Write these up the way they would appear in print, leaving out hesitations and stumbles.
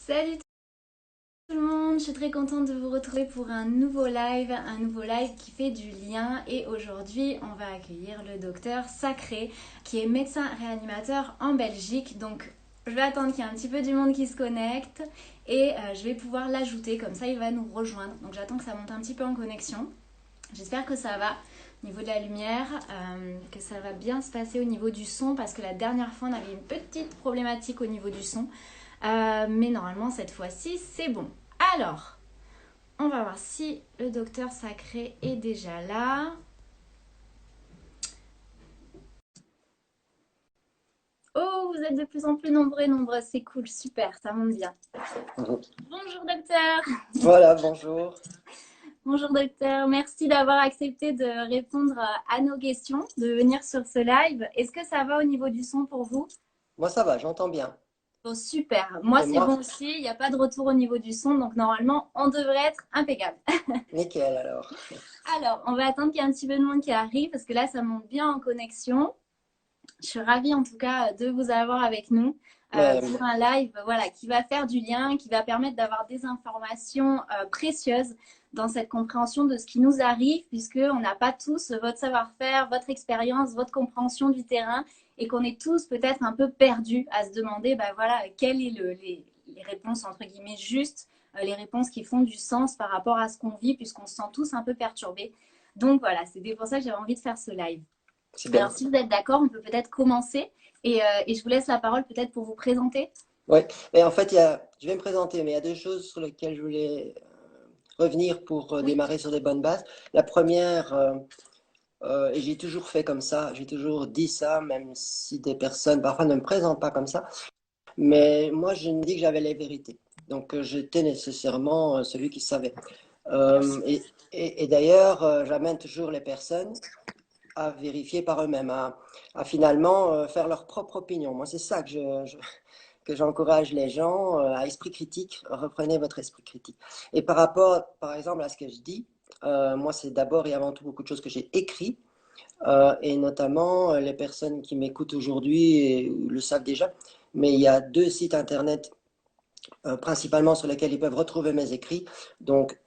Salut tout le monde, je suis très contente de vous retrouver pour un nouveau live qui fait du lien et aujourd'hui on va accueillir le docteur Sacré qui est médecin réanimateur en Belgique. Donc je vais attendre qu'il y ait un petit peu du monde qui se connecte et je vais pouvoir l'ajouter, comme ça il va nous rejoindre. Donc j'attends que ça monte un petit peu en connexion. J'espère que ça va au niveau de la lumière, que ça va bien se passer au niveau du son parce que la dernière fois on avait une petite problématique au niveau du son. Mais normalement, cette fois-ci, c'est bon. Alors, on va voir si le docteur Sacré est déjà là. Oh, vous êtes de plus en plus nombreux. C'est cool, super, ça monte bien. Mhm. Bonjour docteur. Voilà, bonjour. Bonjour docteur, merci d'avoir accepté de répondre à nos questions, de venir sur ce live. Est-ce que ça va au niveau du son pour vous? Moi, ça va, j'entends bien. Bon, super, moi Et c'est moi, bon aussi, il n'y a pas de retour au niveau du son, donc normalement on devrait être impeccable. nickel alors. Alors, on va attendre qu'il y ait un petit peu de monde qui arrive parce que là ça monte bien en connexion. Je suis ravie en tout cas de vous avoir avec nous Mais, pour un live voilà, qui va faire du lien, qui va permettre d'avoir des informations précieuses dans cette compréhension de ce qui nous arrive, puisqu'on n'a pas tous votre savoir-faire, votre expérience, votre compréhension du terrain, et qu'on est tous peut-être un peu perdus à se demander bah, voilà, quelles sont les réponses entre guillemets justes, les réponses qui font du sens par rapport à ce qu'on vit, puisqu'on se sent tous un peu perturbés. Donc voilà, c'était pour ça que j'avais envie de faire ce live. c'est Alors, bien. si vous êtes d'accord, on peut peut-être commencer et je vous laisse la parole peut-être pour vous présenter. Oui, et en fait, je vais me présenter, mais il y a deux choses sur lesquelles je voulais revenir pour Oui, démarrer sur des bonnes bases. La première, et j'ai toujours fait comme ça, j'ai toujours dit ça, même si des personnes parfois ne me présentent pas comme ça, mais moi, je me dis que j'avais les vérités. Donc, j'étais nécessairement celui qui savait. bien sûr. Et d'ailleurs, j'amène toujours les personnes à vérifier par eux-mêmes, à finalement faire leur propre opinion. Moi, c'est ça que j'encourage les gens à esprit critique. Reprenez votre esprit critique. Et par rapport, par exemple, à ce que je dis, moi, c'est d'abord et avant tout beaucoup de choses que j'ai écrit. Et notamment, les personnes qui m'écoutent aujourd'hui le savent déjà, mais il y a deux sites internet principalement sur lesquels ils peuvent retrouver mes écrits. Donc,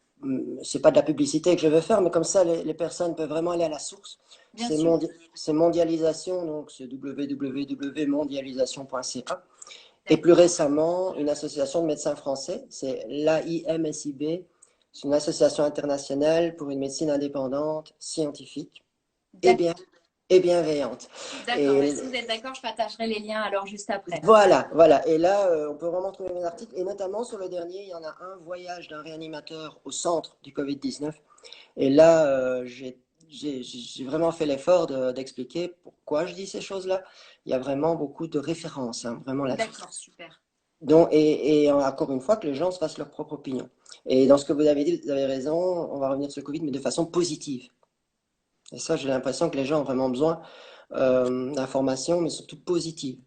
c'est pas de la publicité que je veux faire, mais comme ça, les personnes peuvent vraiment aller à la source. Bien sûr. C'est mondialisation, donc c'est www.mondialisation.ca. Et plus D'accord. récemment, une association de médecins français, c'est l'AIMSIB. C'est une association internationale pour une médecine indépendante, scientifique et bien D'accord. et bienveillante. D'accord. Bah, Et si vous êtes d'accord, je partagerai les liens alors juste après. voilà, voilà. Et là, on peut vraiment trouver mes articles. Et notamment sur le dernier, il y en a un, Voyage d'un réanimateur au centre du Covid-19. Et là, j'ai vraiment fait l'effort d'expliquer pourquoi je dis ces choses-là. Il y a vraiment beaucoup de références, hein, vraiment là-dessus. D'accord, super. Donc, et encore une fois, que les gens se fassent leur propre opinion. Et dans ce que vous avez dit, vous avez raison, on va revenir sur le Covid, mais de façon positive. Et ça, j'ai l'impression que les gens ont vraiment besoin d'informations, mais surtout positives.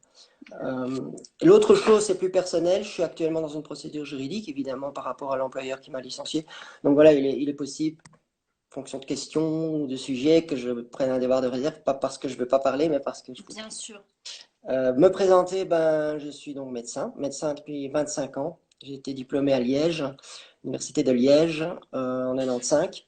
Euh, L'autre chose, c'est plus personnel. Je suis actuellement dans une procédure juridique, évidemment, par rapport à l'employeur qui m'a licencié. Donc voilà, il est possible, en fonction de questions ou de sujets, que je prenne un devoir de réserve, pas parce que je ne veux pas parler, mais parce que je peux. Bien sûr. Me présenter, ben, je suis donc médecin depuis 25 ans. J'ai été diplômé à Liège, Université de Liège, en 95.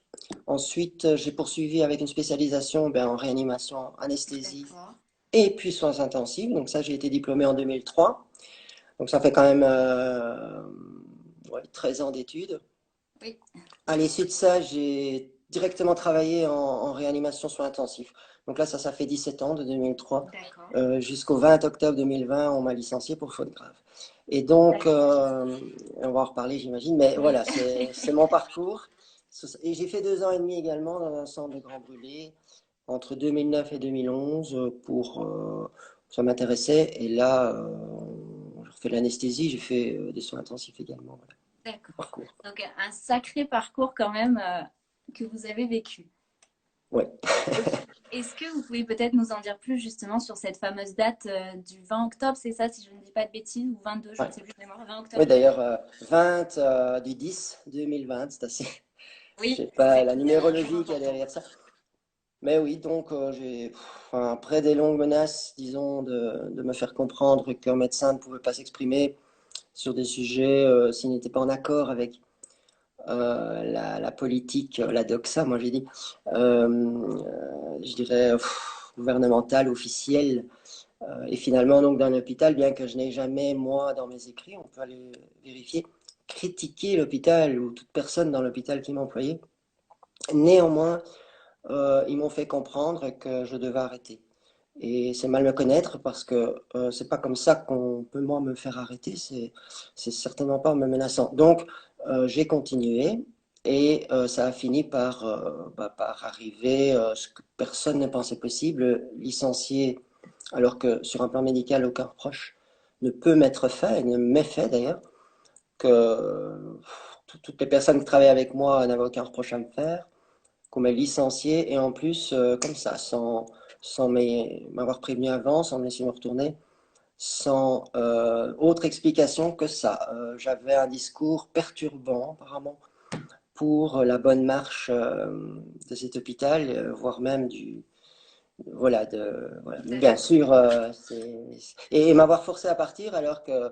Ensuite, j'ai poursuivi avec une spécialisation ben, en réanimation, anesthésie D'accord. et puis soins intensifs. Donc ça, j'ai été diplômé en 2003. Donc ça fait quand même ouais, 13 ans d'études. Oui. À l'issue de ça, j'ai directement travaillé en réanimation soins intensifs. Donc là, ça fait 17 ans, de 2003 D'accord. jusqu'au 20 octobre 2020, on m'a licencié pour faute grave. Et donc, D'accord. on va en reparler, j'imagine, mais Oui. voilà, c'est mon parcours. Et j'ai fait 2 ans et demi également dans un centre de Grand Brûlé, entre 2009 et 2011, ça m'intéressait. Et là, j'ai fait de l'anesthésie, j'ai fait des soins intensifs également. Voilà, D'accord. parcours. Donc un sacré parcours quand même que vous avez vécu. Ouais. Est-ce que vous pouvez peut-être nous en dire plus justement sur cette fameuse date du 20 octobre, c'est ça, si je ne dis pas de bêtises, ou 22, je Ouais. ne sais plus de mémoire, 20 Oui, octobre. d'ailleurs, 20 du 10 2020, c'est assez. Je Oui, sais pas c'est la un jour numérologie qu'il y a important. derrière ça. Mais oui, donc enfin, après des longues menaces, disons, de me faire comprendre qu'un médecin ne pouvait pas s'exprimer, sur des sujets, s'ils n'étaient pas en accord avec la politique, la doxa, moi j'ai dit, je dirais, gouvernementale, officielle. Et finalement, donc, dans l'hôpital, bien que je n'ai jamais, moi, dans mes écrits, on peut aller vérifier, critiquer l'hôpital ou toute personne dans l'hôpital qui m'employait. Néanmoins, ils m'ont fait comprendre que je devais arrêter. Et c'est mal me connaître parce que c'est pas comme ça qu'on peut, moi, me faire arrêter. C'est certainement pas en me menaçant. Donc, j'ai continué et ça a fini par arriver ce que personne ne pensait possible, licencier, alors que sur un plan médical, aucun reproche ne peut m'être fait, et ne m'est fait d'ailleurs, que toutes les personnes qui travaillaient avec moi n'avaient aucun reproche à me faire, qu'on m'ait licencié et en plus, comme ça, sans m'avoir prévenu avant, sans me laisser me retourner, sans autre explication que ça. J'avais un discours perturbant apparemment pour la bonne marche de cet hôpital, voire même voilà. Bien sûr, et m'avoir forcé à partir alors que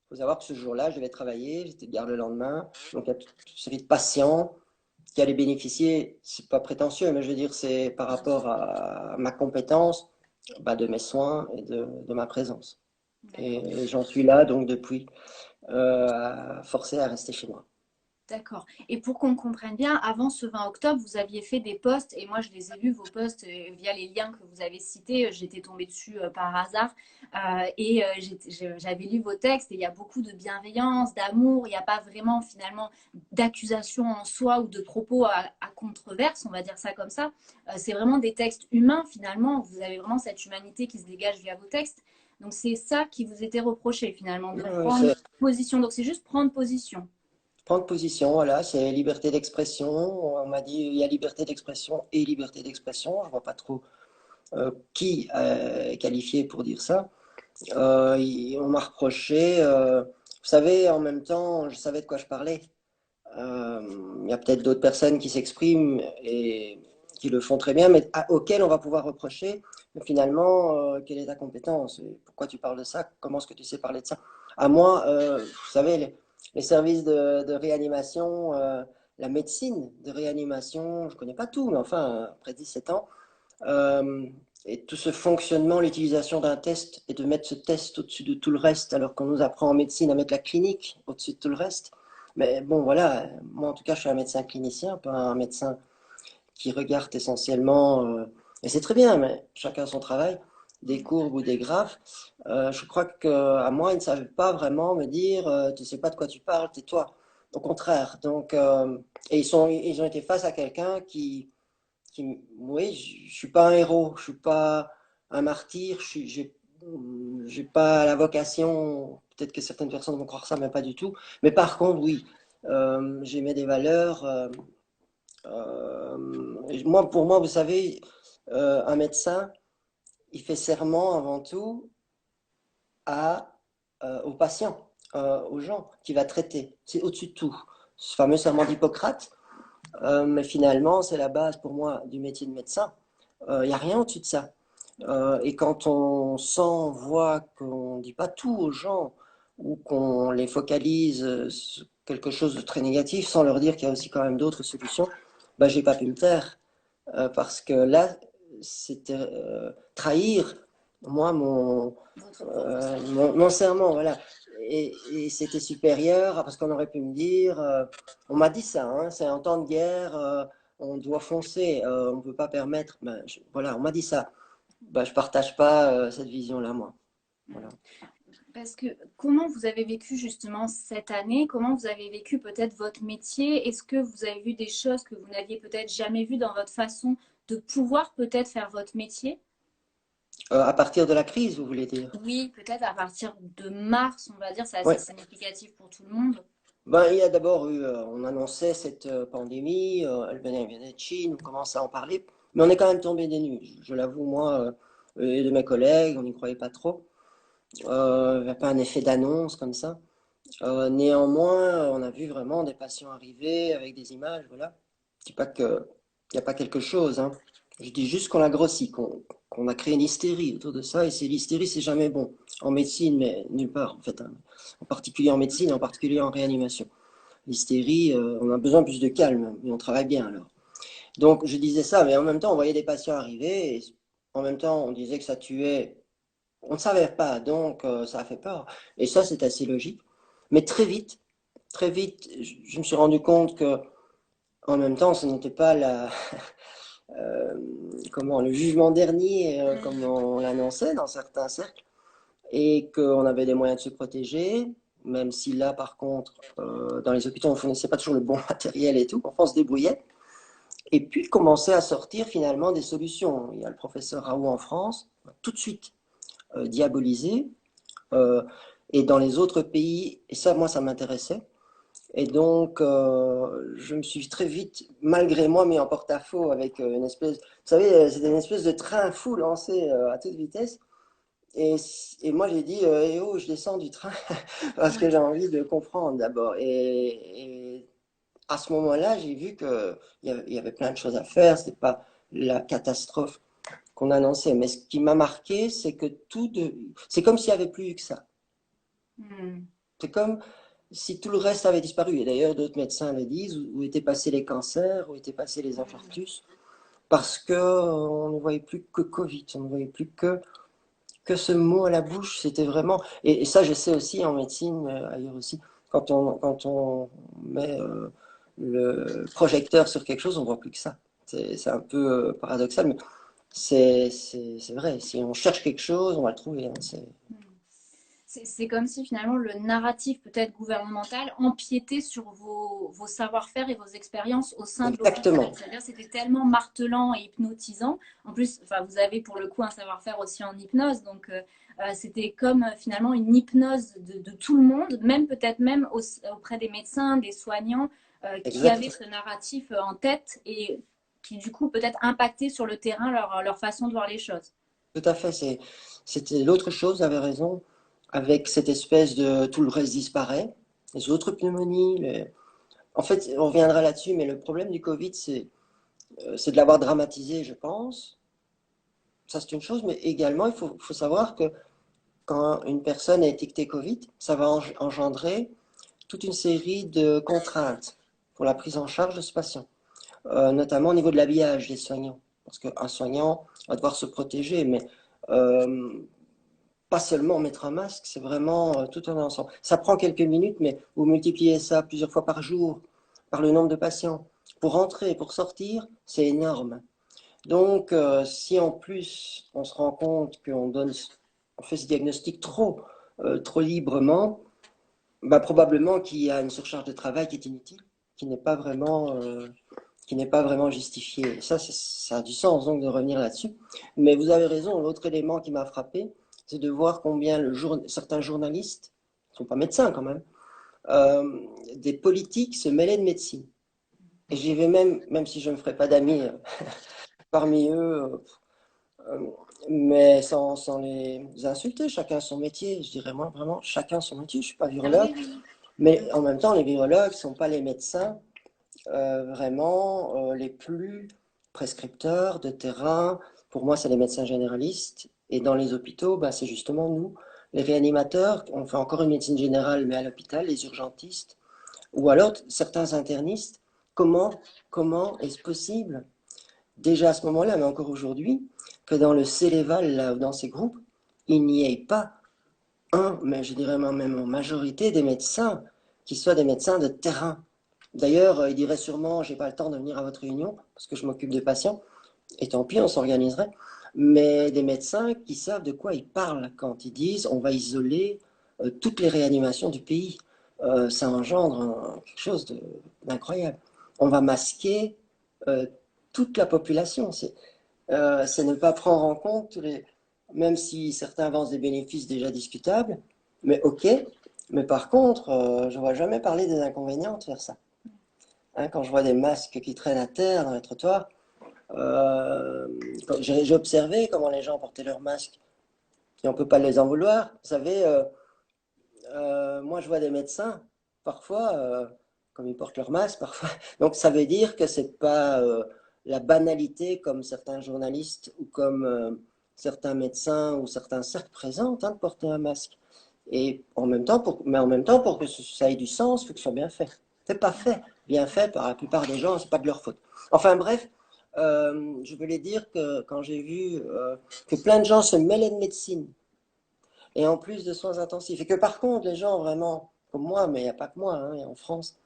faut savoir que ce jour-là, je devais travailler, j'étais de garde le lendemain, donc il y a toute une série de patients qui allait bénéficier, c'est pas prétentieux, mais je veux dire, c'est par rapport à ma compétence, bah, de mes soins et de ma présence. Et j'en suis là, donc, depuis, forcé à rester chez moi. D'accord. Et pour qu'on comprenne bien, avant ce 20 octobre, vous aviez fait des posts, et moi je les ai vus, vos posts, via les liens que vous avez cités. J'étais tombée dessus par hasard. J'avais lu vos textes, et il y a beaucoup de bienveillance, d'amour. Il n'y a pas vraiment finalement d'accusation en soi ou de propos à controverse, on va dire ça comme ça. C'est vraiment des textes humains finalement. Vous avez vraiment cette humanité qui se dégage via vos textes. Donc c'est ça qui vous était reproché finalement, de prendre C'est position. Donc c'est juste prendre position. prendre position, voilà, c'est liberté d'expression. On m'a dit il y a liberté d'expression et liberté d'expression. Je vois pas trop qui est qualifié pour dire ça. On m'a reproché, vous savez, en même temps, je savais de quoi je parlais. Il y a peut-être d'autres personnes qui s'expriment et qui le font très bien, mais auxquelles on va pouvoir reprocher, mais finalement, quelle est ta compétence? Pourquoi tu parles de ça? Comment est-ce que tu sais parler de ça? À moi, vous savez, les services de réanimation, la médecine de réanimation, je ne connais pas tout, mais enfin, après 17 ans, euh, et tout ce fonctionnement, l'utilisation d'un test et de mettre ce test au-dessus de tout le reste, alors qu'on nous apprend en médecine à mettre la clinique au-dessus de tout le reste. Mais bon, voilà, moi en tout cas, je suis un médecin clinicien, pas un médecin qui regarde essentiellement, et c'est très bien, mais chacun son travail, des courbes ou des graphes. Je crois qu'à moi, ils ne savaient pas vraiment me dire, tu sais pas de quoi tu parles, tais-toi. Au contraire. Donc, et ils ont été face à quelqu'un oui, je suis pas un héros, je suis pas un martyr, j'ai pas la vocation, peut-être que certaines personnes vont croire ça, mais pas du tout. Mais par contre, oui, j'aimais des valeurs. Moi, pour moi, vous savez, un médecin, il fait serment avant tout aux patients, aux gens qu'il va traiter. C'est au-dessus de tout. Ce fameux serment d'Hippocrate, mais finalement, c'est la base pour moi du métier de médecin. Il n'y a rien au-dessus de ça. Et quand on sent, voit qu'on ne dit pas tout aux gens ou qu'on les focalise sur quelque chose de très négatif sans leur dire qu'il y a aussi quand même d'autres solutions, ben, j'ai pas pu me taire. Parce que là, c'était trahir, moi, mon serment, voilà. Et c'était supérieur, parce qu'on aurait pu me dire, on m'a dit ça, hein, c'est un temps de guerre, on doit foncer, on ne peut pas permettre, ben, voilà, on m'a dit ça. Ben, je ne partage pas cette vision-là, moi. Voilà. Parce que comment vous avez vécu justement cette année? Comment vous avez vécu peut-être votre métier? Est-ce que vous avez vu des choses que vous n'aviez peut-être jamais vues dans votre façon de pouvoir peut-être faire votre métier? À partir de la crise, vous voulez dire? Oui, peut-être à partir de mars, on va dire, c'est Oui. assez significatif pour tout le monde. Ben, il y a d'abord eu, on annonçait cette pandémie, elle venait de Chine, on commençait à en parler, mais on est quand même tombé des nues. Je l'avoue, moi et de mes collègues, on n'y croyait pas trop. Il n'y a pas un effet d'annonce comme ça. Néanmoins, on a vu vraiment des patients arriver avec des images, voilà. Je dis pas qu'il n'y a pas quelque chose, hein. Je dis juste qu'on a grossi, qu'on a créé une hystérie autour de ça, et l'hystérie, c'est jamais bon en médecine, mais nulle part en fait, hein. En particulier en médecine, en particulier en réanimation. L'hystérie, on a besoin plus de calme, mais on travaille bien alors. Donc je disais ça, mais en même temps, on voyait des patients arriver, et en même temps, on disait que ça tuait. On ne savait pas, donc ça a fait peur. Et ça, c'est assez logique. Mais très vite, je me suis rendu compte que, en même temps, ce n'était pas euh, le jugement dernier, comme on l'annonçait dans certains cercles, et qu'on avait des moyens de se protéger, même si là, par contre, dans les hôpitaux, on ne fournissait pas toujours le bon matériel et tout, enfin, on se débrouillait. Et puis, commençait à sortir finalement des solutions. Il y a le professeur Raoult en France, tout de suite diabolisé, euh, et dans les autres pays, et ça, moi, ça m'intéressait. Et donc, je me suis très vite, malgré moi, mis en porte-à-faux avec une espèce, vous savez, c'était une espèce de train fou lancé à toute vitesse. Et, et moi, j'ai dit, eh oh, je descends du train parce que j'ai envie de comprendre d'abord. Et à ce moment-là, j'ai vu qu'il y avait plein de choses à faire. Ce n'était pas la catastrophe qu'on annonçait. Mais ce qui m'a marqué, c'est que c'est comme s'il n'y avait plus eu que ça. Mm. C'est comme si tout le reste avait disparu. Et d'ailleurs, d'autres médecins le disent, où étaient passés les cancers, où étaient passés les infarctus, parce qu'on ne voyait plus que Covid, on ne voyait plus que ce mot à la bouche. C'était vraiment... Et ça, je sais aussi en médecine, ailleurs aussi, quand on met le projecteur sur quelque chose, on ne voit plus que ça. C'est un peu paradoxal, mais c'est vrai. Si on cherche quelque chose, on va le trouver, hein, C'est comme si finalement le narratif peut-être gouvernemental empiétait sur vos savoir-faire et vos expériences au sein de l'hôpital. Exactement. C'est-à-dire c'était tellement martelant et hypnotisant. En plus, enfin, vous avez pour le coup un savoir-faire aussi en hypnose, donc c'était comme finalement une hypnose de tout le monde, même peut-être même auprès des médecins, des soignants qui avaient Exact. ce narratif en tête et qui du coup peut-être impactaient sur le terrain leur façon de voir les choses. Tout à fait. C'était l'autre chose, vous avez raison, avec cette espèce de tout le reste disparaît. Les autres pneumonies, en fait, on reviendra là-dessus, mais le problème du Covid, c'est de l'avoir dramatisé, je pense. Ça, c'est une chose, mais également, faut savoir que quand une personne est étiquetée Covid, ça va engendrer toute une série de contraintes pour la prise en charge de ce patient, notamment au niveau de l'habillage des soignants. Parce qu'un soignant va devoir se protéger, mais euh, pas seulement mettre un masque, c'est vraiment tout un ensemble. Ça prend quelques minutes, mais vous multipliez ça plusieurs fois par jour par le nombre de patients. Pour entrer et pour sortir, c'est énorme. Donc, si en plus on se rend compte on fait ce diagnostic trop librement, bah, probablement qu'il y a une surcharge de travail qui est inutile, qui n'est pas vraiment, qui n'est pas vraiment justifiée. Ça, ça a du sens donc de revenir là-dessus. Mais vous avez raison, l'autre élément qui m'a frappé, c'est de voir combien certains journalistes, ils ne sont pas médecins quand même, des politiques se mêlaient de médecine. Et j'y vais même si je ne me ferai pas d'amis parmi eux, euh, mais sans les insulter, chacun son métier. Je dirais moi vraiment, chacun son métier. Je ne suis pas Ah virologue, oui, oui. mais en même temps, les virologues ne sont pas les médecins vraiment les plus prescripteurs de terrain. Pour moi, c'est les médecins généralistes. Et dans les hôpitaux, bah, c'est justement nous, les réanimateurs. On fait encore une médecine générale, mais à l'hôpital, les urgentistes, ou alors certains internistes. Comment est-ce possible, déjà à ce moment-là, mais encore aujourd'hui, que dans le Céléval, là, ou dans ces groupes, il n'y ait pas mais je dirais même en majorité des médecins qui soient des médecins de terrain. D'ailleurs, il dirait sûrement, j'ai pas le temps de venir à votre réunion parce que je m'occupe de patients, et tant pis, on s'organiserait. Mais des médecins qui savent de quoi ils parlent quand ils disent on va isoler toutes les réanimations du pays. Ça engendre quelque chose d'incroyable. On va masquer euh, toute la population. C'est ne pas prendre en compte même si certains avancent des bénéfices déjà discutables, mais ok. Mais par contre, je ne vois jamais parler des inconvénients de faire ça. Hein, quand je vois des masques qui traînent à terre dans les trottoirs, j'ai observé comment les gens portaient leurs masques et on ne peut pas les en vouloir. Vous savez, moi je vois des médecins, parfois, comme ils portent leur masque, parfois. Donc ça veut dire que c'est pas la banalité comme certains journalistes ou comme certains médecins ou certains cercles présentent de porter un masque. Et en même temps, mais en même temps, pour que ça ait du sens, il faut que ce soit bien fait. C'est pas fait, bien fait par la plupart des gens, c'est pas de leur faute. Enfin bref, je voulais dire que quand j'ai vu que plein de gens se mêlaient de médecine, et en plus de soins intensifs, et que par contre, les gens vraiment, comme moi, mais il n'y a pas que moi, hein, en France,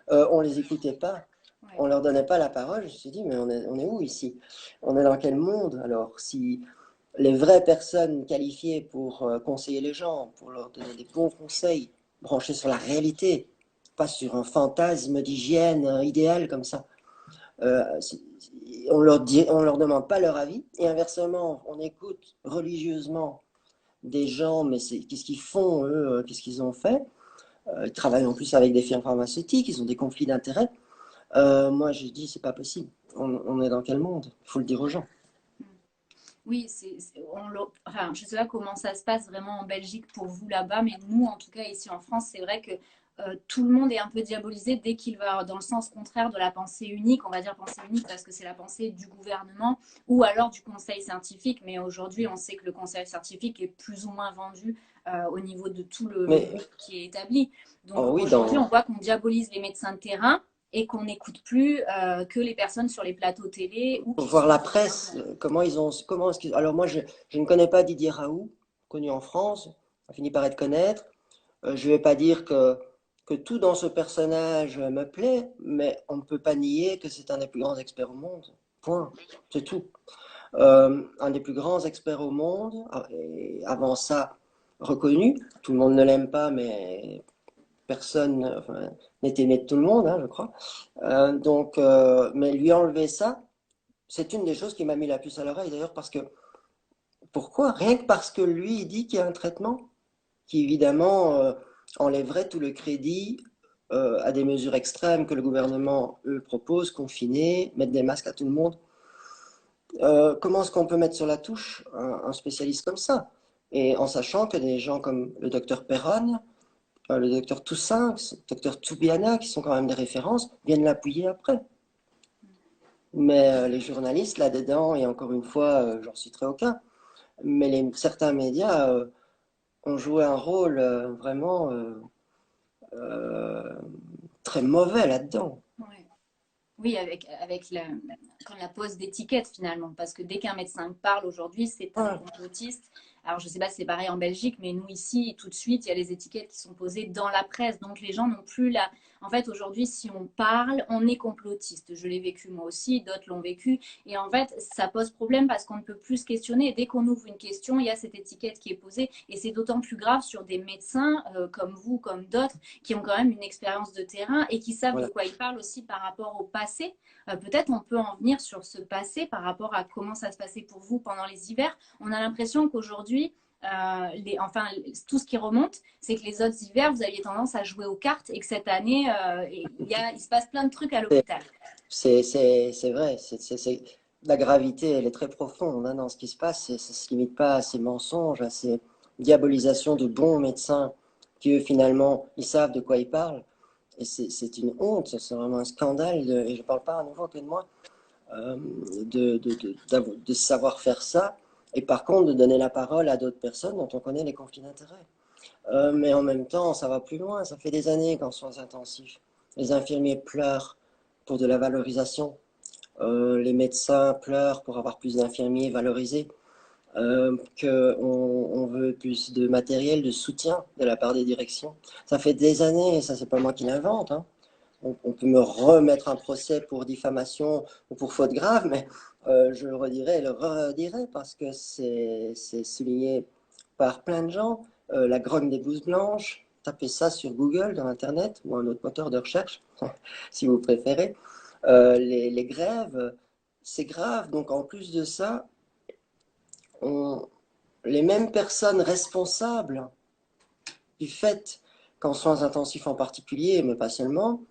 on les écoutait pas, Ouais. on leur donnait pas la parole. Je me suis dit, mais on est où ici? On est dans quel monde? Alors, si les vraies personnes qualifiées pour conseiller les gens, pour leur donner des bons conseils, branchés sur la réalité, pas sur un fantasme d'hygiène idéal comme ça. On leur demande pas leur avis, et inversement, on écoute religieusement des gens, mais qu'est-ce qu'ils font, eux, qu'est-ce qu'ils ont fait? Ils travaillent en plus avec des firmes pharmaceutiques, ils ont des conflits d'intérêts. Moi, je dis, c'est pas possible. On est dans quel monde? Il faut le dire aux gens. Oui, enfin, je ne sais pas comment ça se passe vraiment en Belgique pour vous là-bas, mais nous, en tout cas ici en France, c'est vrai que tout le monde est un peu diabolisé dès qu'il va dans le sens contraire de la pensée unique. On va dire pensée unique parce que c'est la pensée du gouvernement ou alors du conseil scientifique. Mais aujourd'hui, on sait que le conseil scientifique est plus ou moins vendu au niveau de tout le Mais but qui est établi. Donc oh oui, aujourd'hui, on voit qu'on diabolise les médecins de terrain et qu'on n'écoute plus que les personnes sur les plateaux télé ou pour qui voir sont la au presse, gouvernement. comment est-ce qu'ils. Alors moi, je ne connais pas Didier Raoult, connu en France, on finit par être connaître. Je ne vais pas dire que tout dans ce personnage me plaît, mais on ne peut pas nier que c'est un des plus grands experts au monde. Point. C'est tout. Un des plus grands experts au monde, et avant ça, reconnu. Tout le monde ne l'aime pas, mais personne enfin, n'est aimé de tout le monde, hein, je crois. Mais lui enlever ça, c'est une des choses qui m'a mis la puce à l'oreille d'ailleurs, parce que pourquoi? Rien que parce que lui, il dit qu'il y a un traitement qui évidemment enlèverait tout le crédit à des mesures extrêmes que le gouvernement, eux, propose, confiner, mettre des masques à tout le monde. Comment est-ce qu'on peut mettre sur la touche un spécialiste comme ça? Et en sachant que des gens comme le docteur Perron, le docteur Toussaint, le docteur Toubiana, qui sont quand même des références, viennent l'appuyer après. Mais les journalistes là-dedans, et encore une fois, j'en citerai aucun, mais certains médias ont joué un rôle vraiment euh, très mauvais là-dedans. Ouais. Oui, avec quand la pose d'étiquette finalement, parce que dès qu'un médecin parle aujourd'hui, c'est un Ouais, complotiste. Alors je ne sais pas si c'est pareil en Belgique, mais nous ici, tout de suite, il y a les étiquettes qui sont posées dans la presse. Donc les gens n'ont plus la... En fait, aujourd'hui, si on parle, on est complotiste. Je l'ai vécu moi aussi, d'autres l'ont vécu. Et en fait, ça pose problème parce qu'on ne peut plus se questionner. Et dès qu'on ouvre une question, il y a cette étiquette qui est posée. Et c'est d'autant plus grave sur des médecins comme vous, comme d'autres, qui ont quand même une expérience de terrain et qui savent de voilà. quoi ils parlent aussi par rapport au passé. Peut-être on peut en venir sur ce passé par rapport à comment ça se passait pour vous pendant les hivers. On a l'impression qu'aujourd'hui, enfin, tout ce qui remonte, c'est que les autres hivers, vous aviez tendance à jouer aux cartes et que cette année, il se passe plein de trucs à l'hôpital. C'est vrai, la gravité, elle est très profonde hein, dans ce qui se passe. Ça ne se limite pas à ces mensonges, à ces diabolisations de bons médecins qui, eux, finalement, ils savent de quoi ils parlent. Et c'est une honte, c'est vraiment un scandale, et je ne parle pas à nouveau que de moi, de savoir faire ça, et par contre de donner la parole à d'autres personnes dont on connaît les conflits d'intérêts. Mais en même temps, ça va plus loin. Ça fait des années qu'en soins intensifs, les infirmiers pleurent pour de la valorisation. Les médecins pleurent pour avoir plus d'infirmiers valorisés. On veut plus de matériel, de soutien de la part des directions. Ça fait des années, et ça c'est pas moi qui l'invente. Hein. On peut me remettre un procès pour diffamation ou pour faute grave, mais je le redirai et le redirai parce que c'est souligné par plein de gens. La grogne des blouses blanches, tapez ça sur Google, dans Internet ou un autre moteur de recherche, si vous préférez. Les grèves, c'est grave. Donc en plus de ça, on, les mêmes personnes responsables du fait qu'en soins intensifs en particulier, mais pas seulement,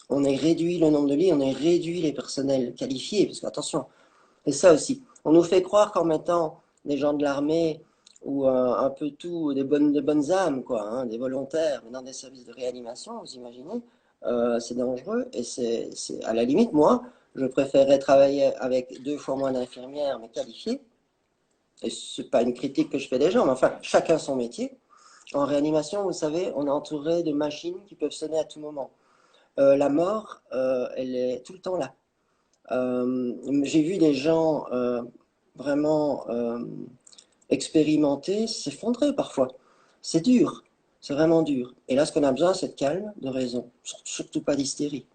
on ait réduit le nombre de lits, on ait réduit les personnels qualifiés, parce qu'attention, et ça aussi, on nous fait croire qu'en mettant des gens de l'armée ou un peu tout, des bonnes âmes, quoi, hein, des volontaires dans des services de réanimation, vous imaginez, c'est dangereux et à la limite, moi, je préférerais travailler avec 2 fois moins d'infirmières mais qualifiées et ce n'est pas une critique que je fais des gens, mais enfin, chacun son métier. En réanimation, vous savez, on est entouré de machines qui peuvent sonner à tout moment. La mort, elle est tout le temps là. J'ai vu des gens vraiment expérimenter s'effondrer parfois. C'est dur, c'est vraiment dur. Et là, ce qu'on a besoin, c'est de calme, de raison, surtout pas d'hystérie.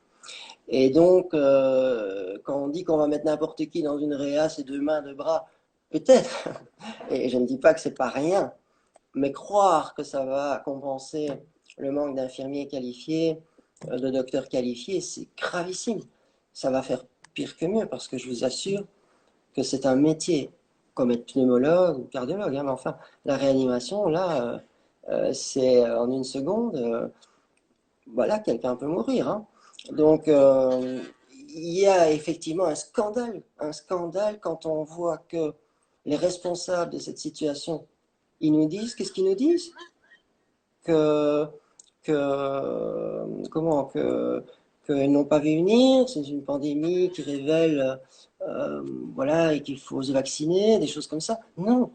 Et donc, quand on dit qu'on va mettre n'importe qui dans une réa, c'est 2 mains, 2 bras, peut-être. Et je ne dis pas que c'est pas rien, mais croire que ça va compenser le manque d'infirmiers qualifiés, de docteurs qualifiés, c'est gravissime. Ça va faire pire que mieux, parce que je vous assure que c'est un métier, comme être pneumologue ou cardiologue, hein, mais enfin, la réanimation, là, c'est en une seconde, voilà, quelqu'un peut mourir, hein. Donc, il y a effectivement un scandale quand on voit que les responsables de cette situation, ils nous disent, qu'est-ce qu'ils nous disent? Que, comment, qu'ils n'ont pas vu venir, c'est une pandémie qui révèle, voilà, et qu'il faut se vacciner, des choses comme ça. Non,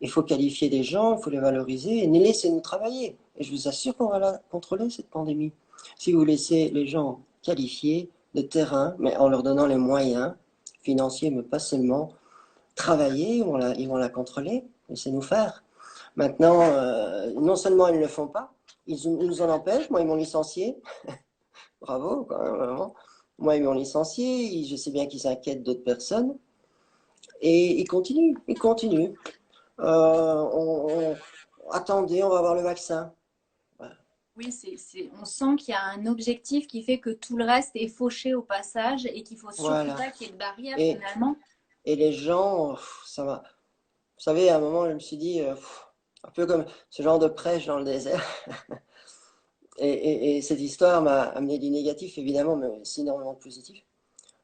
il faut qualifier des gens, il faut les valoriser et les laisser nous travailler. Et je vous assure qu'on va la contrôler, cette pandémie. Si vous laissez les gens qualifiés de terrain, mais en leur donnant les moyens financiers, mais pas seulement, travailler, ils vont la contrôler, laissez-nous faire. Maintenant, non seulement ils ne le font pas, ils nous en empêchent. Moi, ils m'ont licencié. Bravo, quand même, vraiment. Moi, ils m'ont licencié. Je sais bien qu'ils s'inquiètent d'autres personnes. Et ils continuent, ils continuent. Attendez, on va avoir le vaccin. Voilà. Oui, on sent qu'il y a un objectif qui fait que tout le reste est fauché au passage et qu'il faut surtout Voilà. pas qu'il y ait de barrière Et, finalement. et les gens, ça va. Vous savez, à un moment, je me suis dit, un peu comme ce genre de prêche dans le désert. Et cette histoire m'a amené du négatif, évidemment, mais aussi énormément de positif.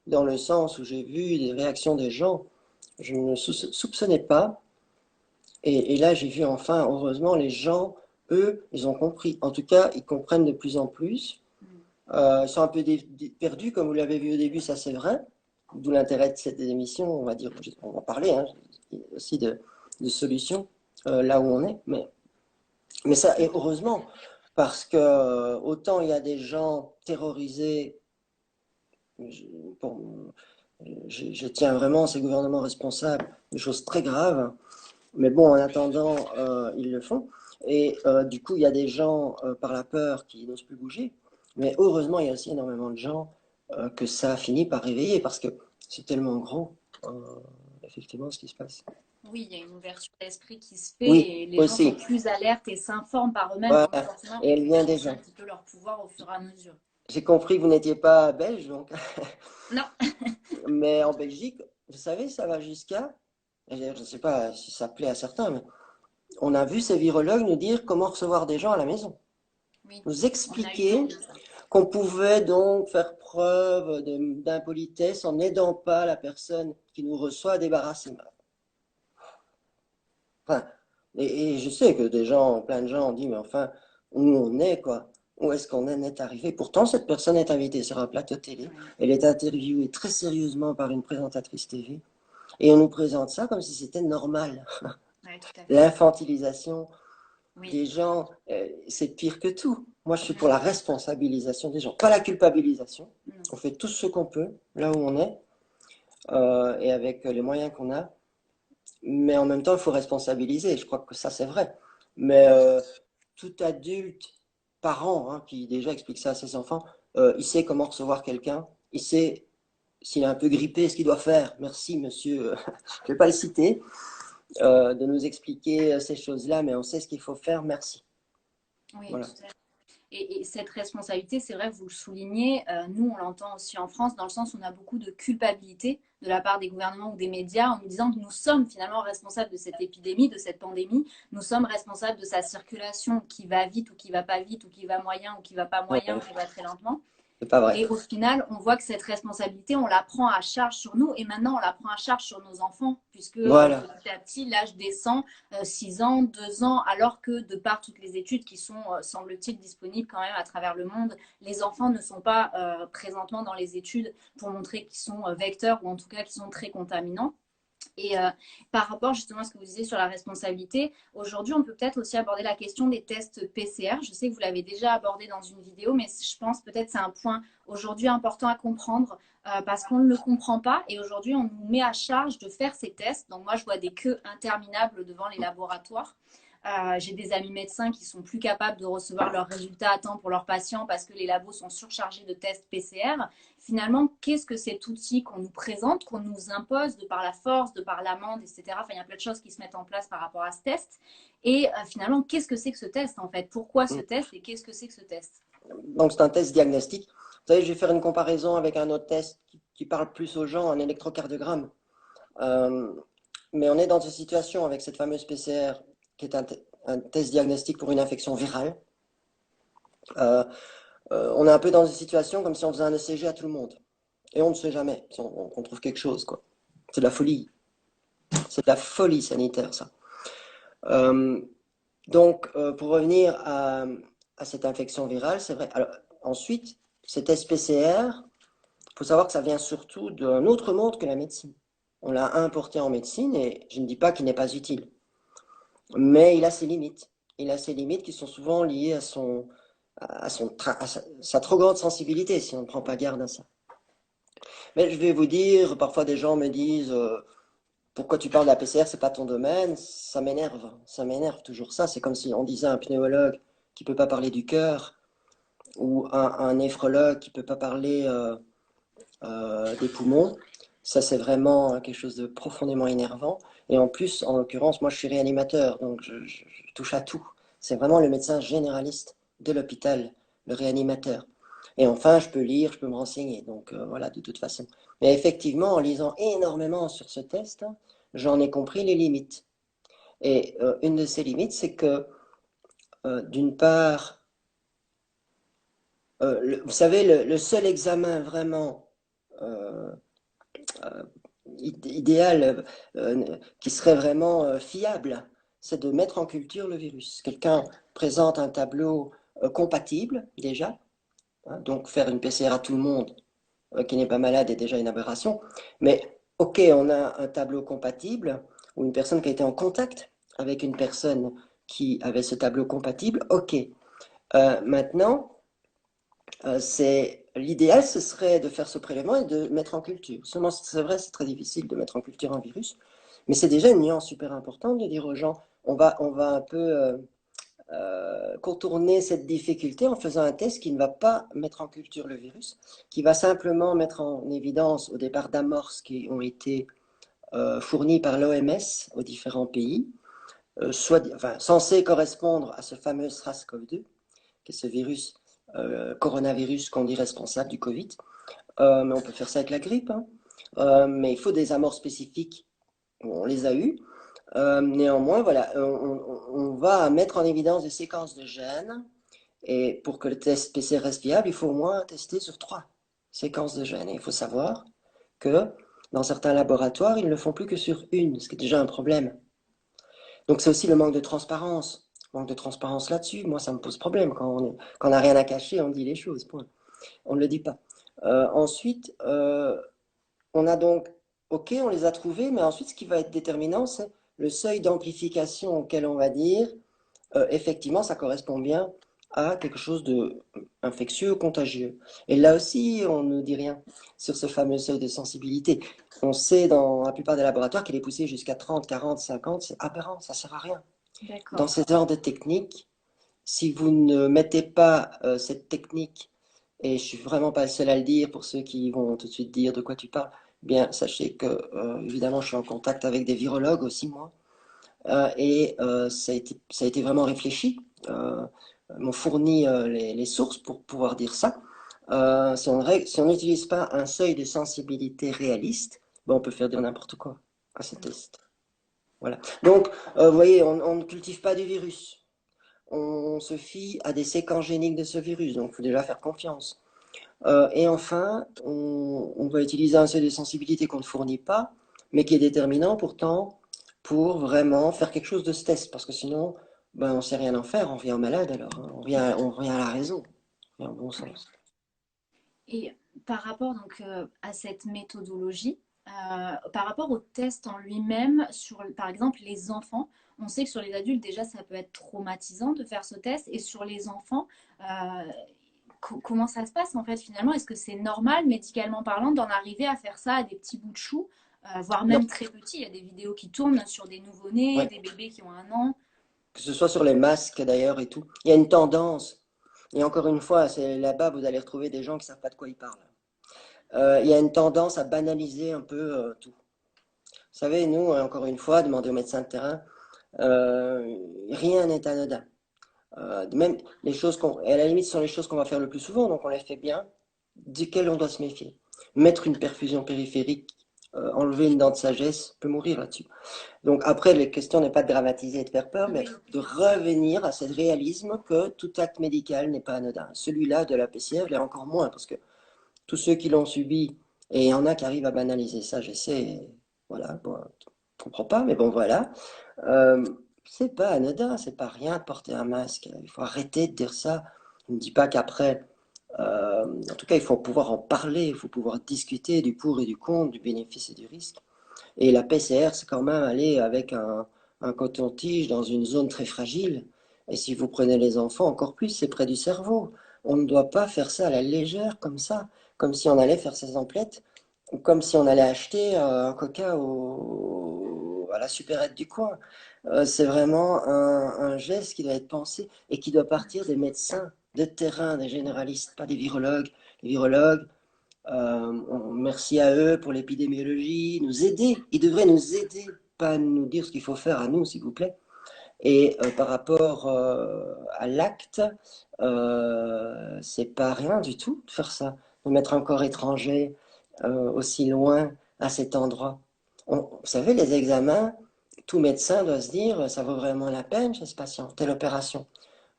Dans le sens où j'ai vu des réactions des gens, je ne soupçonnais pas. Et là, j'ai vu enfin, heureusement, les gens, eux, ils ont compris. En tout cas, ils comprennent de plus en plus. Ils sont un peu perdus, comme vous l'avez vu au début, ça c'est vrai. D'où l'intérêt de cette émission, on va dire, on va parler hein, aussi de solutions là où on est. Mais ça, et heureusement, parce que autant il y a des gens terrorisés, je, pour, je tiens vraiment ces gouvernements responsables de choses très graves, mais bon, en attendant, ils le font. Et du coup, il y a des gens, par la peur, qui n'osent plus bouger. Mais heureusement, il y a aussi énormément de gens que ça a fini par réveiller parce que c'est tellement gros, euh, effectivement, ce qui se passe. Oui, il y a une ouverture d'esprit qui se fait Oui, et les gens sont aussi. plus alertes et s'informent par eux-mêmes. Donc Voilà. forcément, Et ils elle vient des différencient un gens. petit peu leur pouvoir au fur et à mesure. J'ai compris que vous n'étiez pas belge, donc. Non, Mais en Belgique, vous savez, ça va jusqu'à, je ne sais pas si ça plaît à certains, mais on a vu ces virologues nous dire comment recevoir des gens à la maison. oui, Nous on a eu vent expliquer de ça. qu'on pouvait donc faire preuve d'impolitesse en n'aidant pas la personne qui nous reçoit à débarrasser. Enfin, et je sais que des gens, plein de gens ont dit, mais enfin, où on est, quoi? Où est-ce qu'on en est arrivé? Pourtant, cette personne est invitée sur un plateau télé. Oui, Elle est interviewée très sérieusement par une présentatrice TV. Et on nous présente ça comme si c'était normal. ouais, tout à fait. L'infantilisation Oui. des gens, c'est pire que tout. Moi, je suis pour Mhm. la responsabilisation des gens, pas la culpabilisation. Non. On fait tout ce qu'on peut, là où on est, et avec les moyens qu'on a. Mais en même temps, il faut responsabiliser. Je crois que ça, c'est vrai. Mais tout adulte, parent, hein, qui déjà explique ça à ses enfants, il sait comment recevoir quelqu'un. Il sait s'il est un peu grippé, ce qu'il doit faire. Merci, monsieur. Je ne vais pas le citer, de nous expliquer ces choses-là, mais on sait ce qu'il faut faire. Merci. Oui, Voilà. tout à fait. Et cette responsabilité, c'est vrai, vous le soulignez, nous, on l'entend aussi en France, dans le sens où on a beaucoup de culpabilité de la part des gouvernements ou des médias en nous disant que nous sommes finalement responsables de cette épidémie, de cette pandémie. Nous sommes responsables de sa circulation qui va vite ou qui va pas vite, ou qui va moyen ou qui va pas moyen, ou Ouais, qui va très lentement. c'est pas vrai. Et au final, on voit que cette responsabilité, on la prend à charge sur nous et maintenant on la prend à charge sur nos enfants puisque Voilà. petit à petit, l'âge descend, 6 ans, 2 ans, alors que de par toutes les études qui sont, semble-t-il, disponibles quand même à travers le monde, les enfants ne sont pas présentement dans les études pour montrer qu'ils sont vecteurs ou en tout cas qu'ils sont très contaminants. Et par rapport justement à ce que vous disiez sur la responsabilité, aujourd'hui, on peut peut-être aussi aborder la question des tests PCR. Je sais que vous l'avez déjà abordé dans une vidéo, mais je pense peut-être c'est un point aujourd'hui important à comprendre parce qu'on ne le comprend pas. Et aujourd'hui, on nous met à charge de faire ces tests. Donc moi, je vois des queues interminables devant les laboratoires. J'ai des amis médecins qui sont plus capables de recevoir leurs résultats à temps pour leurs patients parce que les labos sont surchargés de tests PCR. Finalement, qu'est-ce que cet outil qu'on nous présente, qu'on nous impose de par la force, de par l'amende, etc. Enfin, il y a plein de choses qui se mettent en place par rapport à ce test. Et finalement, qu'est-ce que c'est que ce test en fait? Pourquoi ce test et qu'est-ce que c'est que ce test? Donc, c'est un test diagnostic. Vous savez, je vais faire une comparaison avec un autre test qui parle plus aux gens, un électrocardiogramme. Euh, mais on est dans une situation avec cette fameuse PCR qui est un test diagnostic pour une infection virale. Euh, on est un peu dans une situation comme si on faisait un ECG à tout le monde. Et on ne sait jamais si on trouve quelque chose, quoi. C'est de la folie. C'est de la folie sanitaire, ça. Euh, pour revenir à cette infection virale, c'est vrai. Alors, ensuite, cet test PCR, il faut savoir que ça vient surtout d'un autre monde que la médecine. On l'a importé en médecine et je ne dis pas qu'il n'est pas utile, mais il a ses limites. Il a ses limites qui sont souvent liées à sa trop grande sensibilité si on ne prend pas garde à ça. Mais je vais vous dire, parfois des gens me disent pourquoi tu parles de la PCR, c'est pas ton domaine, ça m'énerve toujours ça. C'est comme si on disait à un pneumologue qui peut pas parler du cœur ou un néphrologue qui peut pas parler des poumons. Ça, c'est vraiment quelque chose de profondément énervant. Et en plus, en l'occurrence, moi, je suis réanimateur, donc je touche à tout. C'est vraiment le médecin généraliste de l'hôpital, le réanimateur. Et enfin, je peux lire, je peux me renseigner. Donc voilà, de toute façon. Mais effectivement, en lisant énormément sur ce test, j'en ai compris les limites. Et une de ces limites, c'est que, d'une part, vous savez, le seul examen vraiment euh, euh, idéal, qui serait vraiment fiable, c'est de mettre en culture le virus. Quelqu'un présente un tableau compatible déjà, hein, donc faire une PCR à tout le monde qui n'est pas malade est déjà une aberration, mais ok, on a un tableau compatible ou une personne qui a été en contact avec une personne qui avait ce tableau compatible, ok. Maintenant, c'est l'idéal, ce serait de faire ce prélèvement et de mettre en culture. Seulement, c'est vrai, c'est très difficile de mettre en culture un virus, mais c'est déjà une nuance super importante de dire aux gens, on va un peu contourner cette difficulté en faisant un test qui ne va pas mettre en culture le virus, qui va simplement mettre en évidence au départ d'amorces qui ont été fournies par l'OMS aux différents pays, censés correspondre à ce fameux SARS-CoV-2, qui est ce virus coronavirus qu'on dit responsable du Covid. Mais on peut faire ça avec la grippe, hein. Mais il faut des amorces spécifiques. On les a eues. Néanmoins, voilà, on va mettre en évidence des séquences de gènes. Et pour que le test PCR reste fiable, il faut au moins tester sur 3 séquences de gènes. Et il faut savoir que dans certains laboratoires, ils ne le font plus que sur une, ce qui est déjà un problème. Donc c'est aussi le manque de transparence. Manque de transparence là-dessus, moi ça me pose problème. Quand on n'a rien à cacher, on dit les choses. Point. On ne le dit pas. Ensuite, on a donc, ok, on les a trouvés, mais ensuite ce qui va être déterminant, c'est le seuil d'amplification auquel on va dire, effectivement, ça correspond bien à quelque chose de infectieux, contagieux. Et là aussi, on ne dit rien sur ce fameux seuil de sensibilité. On sait dans la plupart des laboratoires qu'il est poussé jusqu'à 30, 40, 50, c'est aberrant, ça ne sert à rien. Dans ce genre de technique, si vous ne mettez pas cette technique, et je suis vraiment pas le seul à le dire pour ceux qui vont tout de suite dire de quoi tu parles, bien sachez que évidemment je suis en contact avec des virologues aussi moi, ça a été vraiment réfléchi. M'ont fourni les sources pour pouvoir dire ça. Si on n'utilise pas un seuil de sensibilité réaliste, ben on peut faire dire n'importe quoi à ces tests. Voilà. Donc, vous voyez, on ne cultive pas du virus. On se fie à des séquences géniques de ce virus, donc il faut déjà faire confiance. Et enfin, on va utiliser un seuil de sensibilité qu'on ne fournit pas, mais qui est déterminant pourtant pour vraiment faire quelque chose de ce test, parce que sinon, ben, on ne sait rien en faire, on revient malade alors, hein. On revient à la raison, on revient au bon sens. Et par rapport donc à cette méthodologie, par rapport au test en lui-même, sur par exemple les enfants, on sait que sur les adultes, déjà, ça peut être traumatisant de faire ce test. Et sur les enfants, comment ça se passe en fait finalement? Est-ce que c'est normal, médicalement parlant, d'en arriver à faire ça à des petits bouts de chou, voire Non, même très petits? Il y a des vidéos qui tournent sur des nouveau-nés, ouais. des bébés qui ont 1 an. Que ce soit sur les masques d'ailleurs et tout. Il y a une tendance, et encore une fois, c'est là-bas, vous allez retrouver des gens qui ne savent pas de quoi ils parlent. Il y a une tendance à banaliser un peu tout. Vous savez, nous, encore une fois, demander aux médecins de terrain, rien n'est anodin. Même les choses et à la limite, ce sont les choses qu'on va faire le plus souvent, donc on les fait bien, duquel on doit se méfier. Mettre une perfusion périphérique, enlever une dent de sagesse, peut mourir là-dessus. Donc après, la question n'est pas de dramatiser et de faire peur, mais Oui, de bien sûr. revenir à ce réalisme que tout acte médical n'est pas anodin. Celui-là de la PCR l'est encore moins, parce que tous ceux qui l'ont subi, et il y en a qui arrivent à banaliser ça, j'essaie, voilà, bon, je comprends pas, mais bon, voilà. Euh, c'est pas anodin, c'est pas rien de porter un masque. Il faut arrêter de dire ça. Je ne dis pas qu'après, en tout cas, il faut pouvoir en parler, il faut pouvoir discuter du pour et du contre, du bénéfice et du risque. Et la PCR, c'est quand même aller avec un coton-tige dans une zone très fragile. Et si vous prenez les enfants, encore plus, c'est près du cerveau. On ne doit pas faire ça à la légère comme ça, comme si on allait faire ses emplettes, ou comme si on allait acheter un coca à la supérette du coin. C'est vraiment un geste qui doit être pensé et qui doit partir des médecins de terrain, des généralistes, pas des virologues. Les virologues, merci à eux pour l'épidémiologie, nous aider. Ils devraient nous aider, pas nous dire ce qu'il faut faire à nous, s'il vous plaît. Et par rapport à l'acte, c'est pas rien du tout de faire ça, de mettre un corps étranger aussi loin à cet endroit. Vous savez, les examens, tout médecin doit se dire, ça vaut vraiment la peine chez ce patient, telle opération.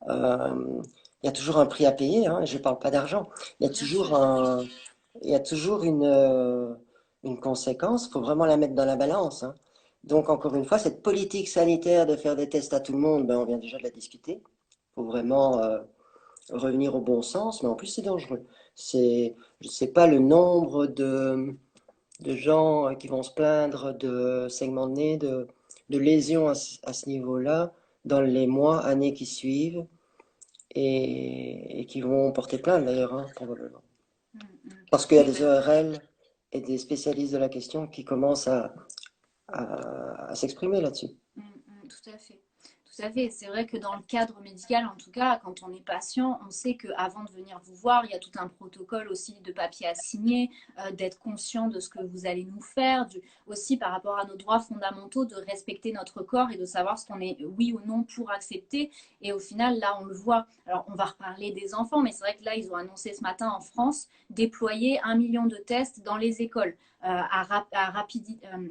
Euh, il y a toujours un prix à payer, hein, je ne parle pas d'argent. Il y a Bien toujours sûr. il y a toujours une conséquence, il faut vraiment la mettre dans la balance, hein. Donc, encore une fois, cette politique sanitaire de faire des tests à tout le monde, ben, on vient déjà de la discuter. Il faut vraiment revenir au bon sens, mais en plus, c'est dangereux. Je ne sais pas le nombre de gens qui vont se plaindre de saignements de nez, de lésions à ce niveau-là, dans les mois, années qui suivent et qui vont porter plainte d'ailleurs, hein, probablement. Mm, mm. Parce qu'il y a Oui, des ORL et des spécialistes de la question qui commencent à s'exprimer là-dessus. Tout à fait. Tout à fait. C'est vrai que dans le cadre médical, en tout cas, quand on est patient, on sait qu'avant de venir vous voir, il y a tout un protocole aussi de papier à signer, d'être conscient de ce que vous allez nous faire, aussi par rapport à nos droits fondamentaux, de respecter notre corps et de savoir ce qu'on est oui ou non pour accepter. Et au final, là, on le voit. Alors, on va reparler des enfants, mais c'est vrai que là, ils ont annoncé ce matin en France déployer 1 million de tests dans les écoles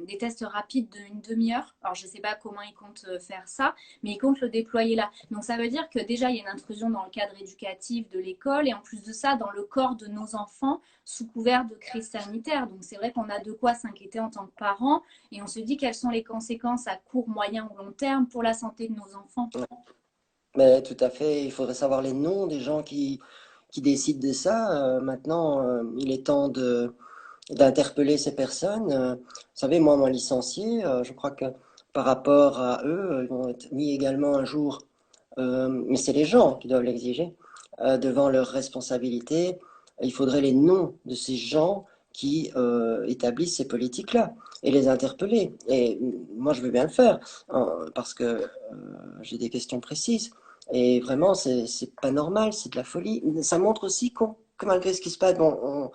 des tests rapides d'une demi-heure. Alors, je ne sais pas comment ils comptent faire ça, mais ils comptent le déployer là. Donc, ça veut dire que déjà, il y a une intrusion dans le cadre éducatif de l'école et en plus de ça, dans le corps de nos enfants sous couvert de crise sanitaire. Donc, c'est vrai qu'on a de quoi s'inquiéter en tant que parents et on se dit quelles sont les conséquences à court, moyen ou long terme pour la santé de nos enfants. Mais tout à fait, il faudrait savoir les noms des gens qui décident de ça. Maintenant, il est temps d'interpeller ces personnes. Vous savez, moi, mon licencié, je crois que par rapport à eux, ils vont être mis également un jour, mais c'est les gens qui doivent l'exiger, devant leurs responsabilités. Il faudrait les noms de ces gens qui établissent ces politiques-là et les interpeller. Et moi, je veux bien le faire parce que j'ai des questions précises. Et vraiment, c'est pas normal, c'est de la folie. Ça montre aussi que malgré ce qui se passe, bon,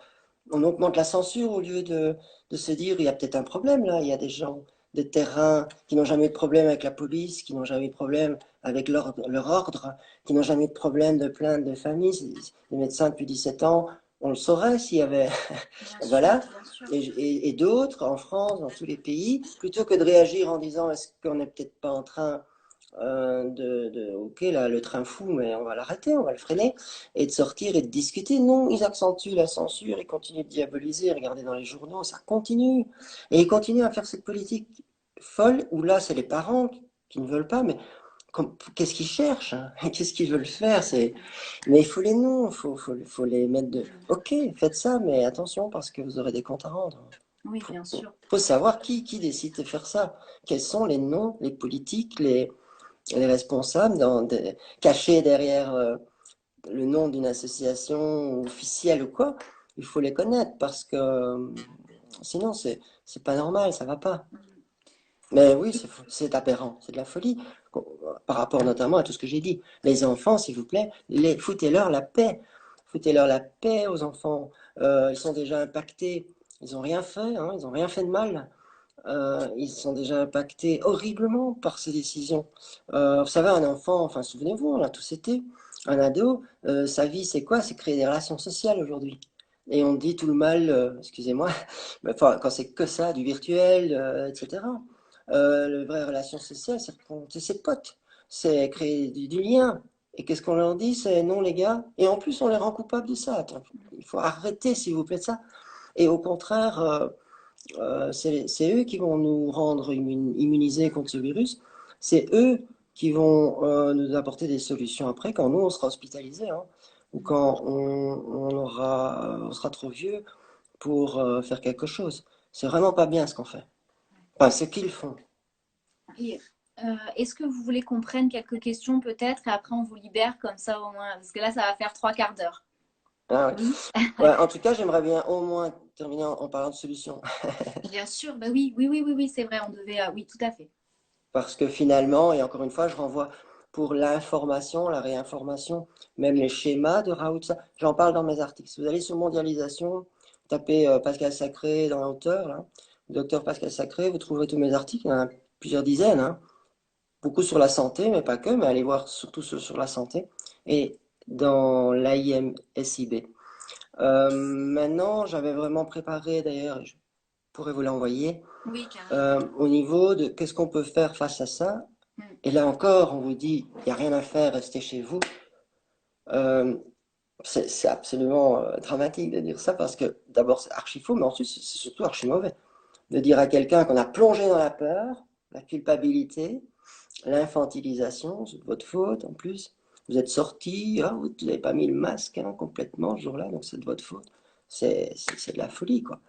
on augmente la censure au lieu de se dire il y a peut-être un problème là, il y a des gens de terrain qui n'ont jamais eu de problème avec la police, qui n'ont jamais eu de problème avec leur ordre, qui n'ont jamais eu de problème de plainte de famille. Les médecins depuis 17 ans, on le saurait s'il y avait. Bien sûr, Voilà. bien sûr. Et d'autres, en France, dans tous les pays, plutôt que de réagir en disant est-ce qu'on n'est peut-être pas en train ok, là, le train fou, mais on va l'arrêter, on va le freiner, et de sortir et de discuter. Non, ils accentuent la censure, ils continuent de diaboliser, regardez dans les journaux, ça continue. Et ils continuent à faire cette politique folle, où là, c'est les parents qui ne veulent pas, mais qu'est-ce qu'ils cherchent, hein. Qu'est-ce qu'ils veulent faire, mais il faut les noms, faut les mettre de... Ok, faites ça, mais attention, parce que vous aurez des comptes à rendre. Oui, bien sûr. Faut savoir qui décide de faire ça. Quels sont les noms, les politiques, les responsables cachés derrière le nom d'une association officielle ou quoi. Il faut les connaître parce que sinon c'est pas normal, ça va pas. Mais oui, c'est aberrant, c'est de la folie par rapport notamment à tout ce que j'ai dit. Les enfants, s'il vous plaît, foutez-leur la paix. Foutez-leur la paix aux enfants. Ils sont déjà impactés. Ils n'ont rien fait, hein, ils n'ont rien fait de mal. Ils sont déjà impactés horriblement par ces décisions. Vous savez, un enfant, enfin souvenez-vous, on l'a tous été, un ado, sa vie c'est quoi? C'est créer des relations sociales aujourd'hui. Et on dit tout le mal, excusez-moi, mais enfin, quand c'est que ça, du virtuel, etc. Les vraies relations sociales, c'est rencontrer ses potes, c'est créer du lien. Et qu'est-ce qu'on leur dit? C'est non les gars. Et en plus, on les rend coupables de ça. Attends, il faut arrêter, s'il vous plaît, de ça. Et au contraire, c'est eux qui vont nous rendre immunisés contre ce virus. C'est eux qui vont nous apporter des solutions après, quand nous, on sera hospitalisés, hein, ou quand on sera trop vieux pour faire quelque chose. C'est vraiment pas bien ce qu'on fait. Enfin, ce qu'ils font. Et, est-ce que vous voulez qu'on prenne quelques questions peut-être et après on vous libère comme ça au moins? Parce que là, ça va faire 3 quarts d'heure. Ah ouais. Oui, Ouais, en tout cas, j'aimerais bien au moins terminer en parlant de solutions. bien sûr. Bah oui, oui, oui, oui, oui, c'est vrai. On devait. Oui, tout à fait. Parce que finalement, et encore une fois, je renvoie pour l'information, la réinformation, même les schémas de Raoult, j'en parle dans mes articles. Si vous allez sur mondialisation, tapez Pascal Sacré dans l'auteur, là, docteur Pascal Sacré, vous trouverez tous mes articles, il y en a plusieurs dizaines, hein. Beaucoup sur la santé, mais pas que, mais allez voir surtout sur la santé, et dans l'AIMSIB. Maintenant, j'avais vraiment préparé, d'ailleurs, je pourrais vous l'envoyer, Oui, carrément. au niveau de qu'est-ce qu'on peut faire face à ça. Mm. Et là encore, on vous dit, il n'y a rien à faire, restez chez vous. Euh, c'est absolument dramatique de dire ça parce que d'abord c'est archi faux, mais ensuite c'est surtout archi mauvais. De dire à quelqu'un qu'on a plongé dans la peur, la culpabilité, l'infantilisation, c'est de votre faute en plus. Vous êtes sorti, ah, vous n'avez pas mis le masque hein, complètement ce jour-là, donc c'est de votre faute. C'est de la folie, quoi.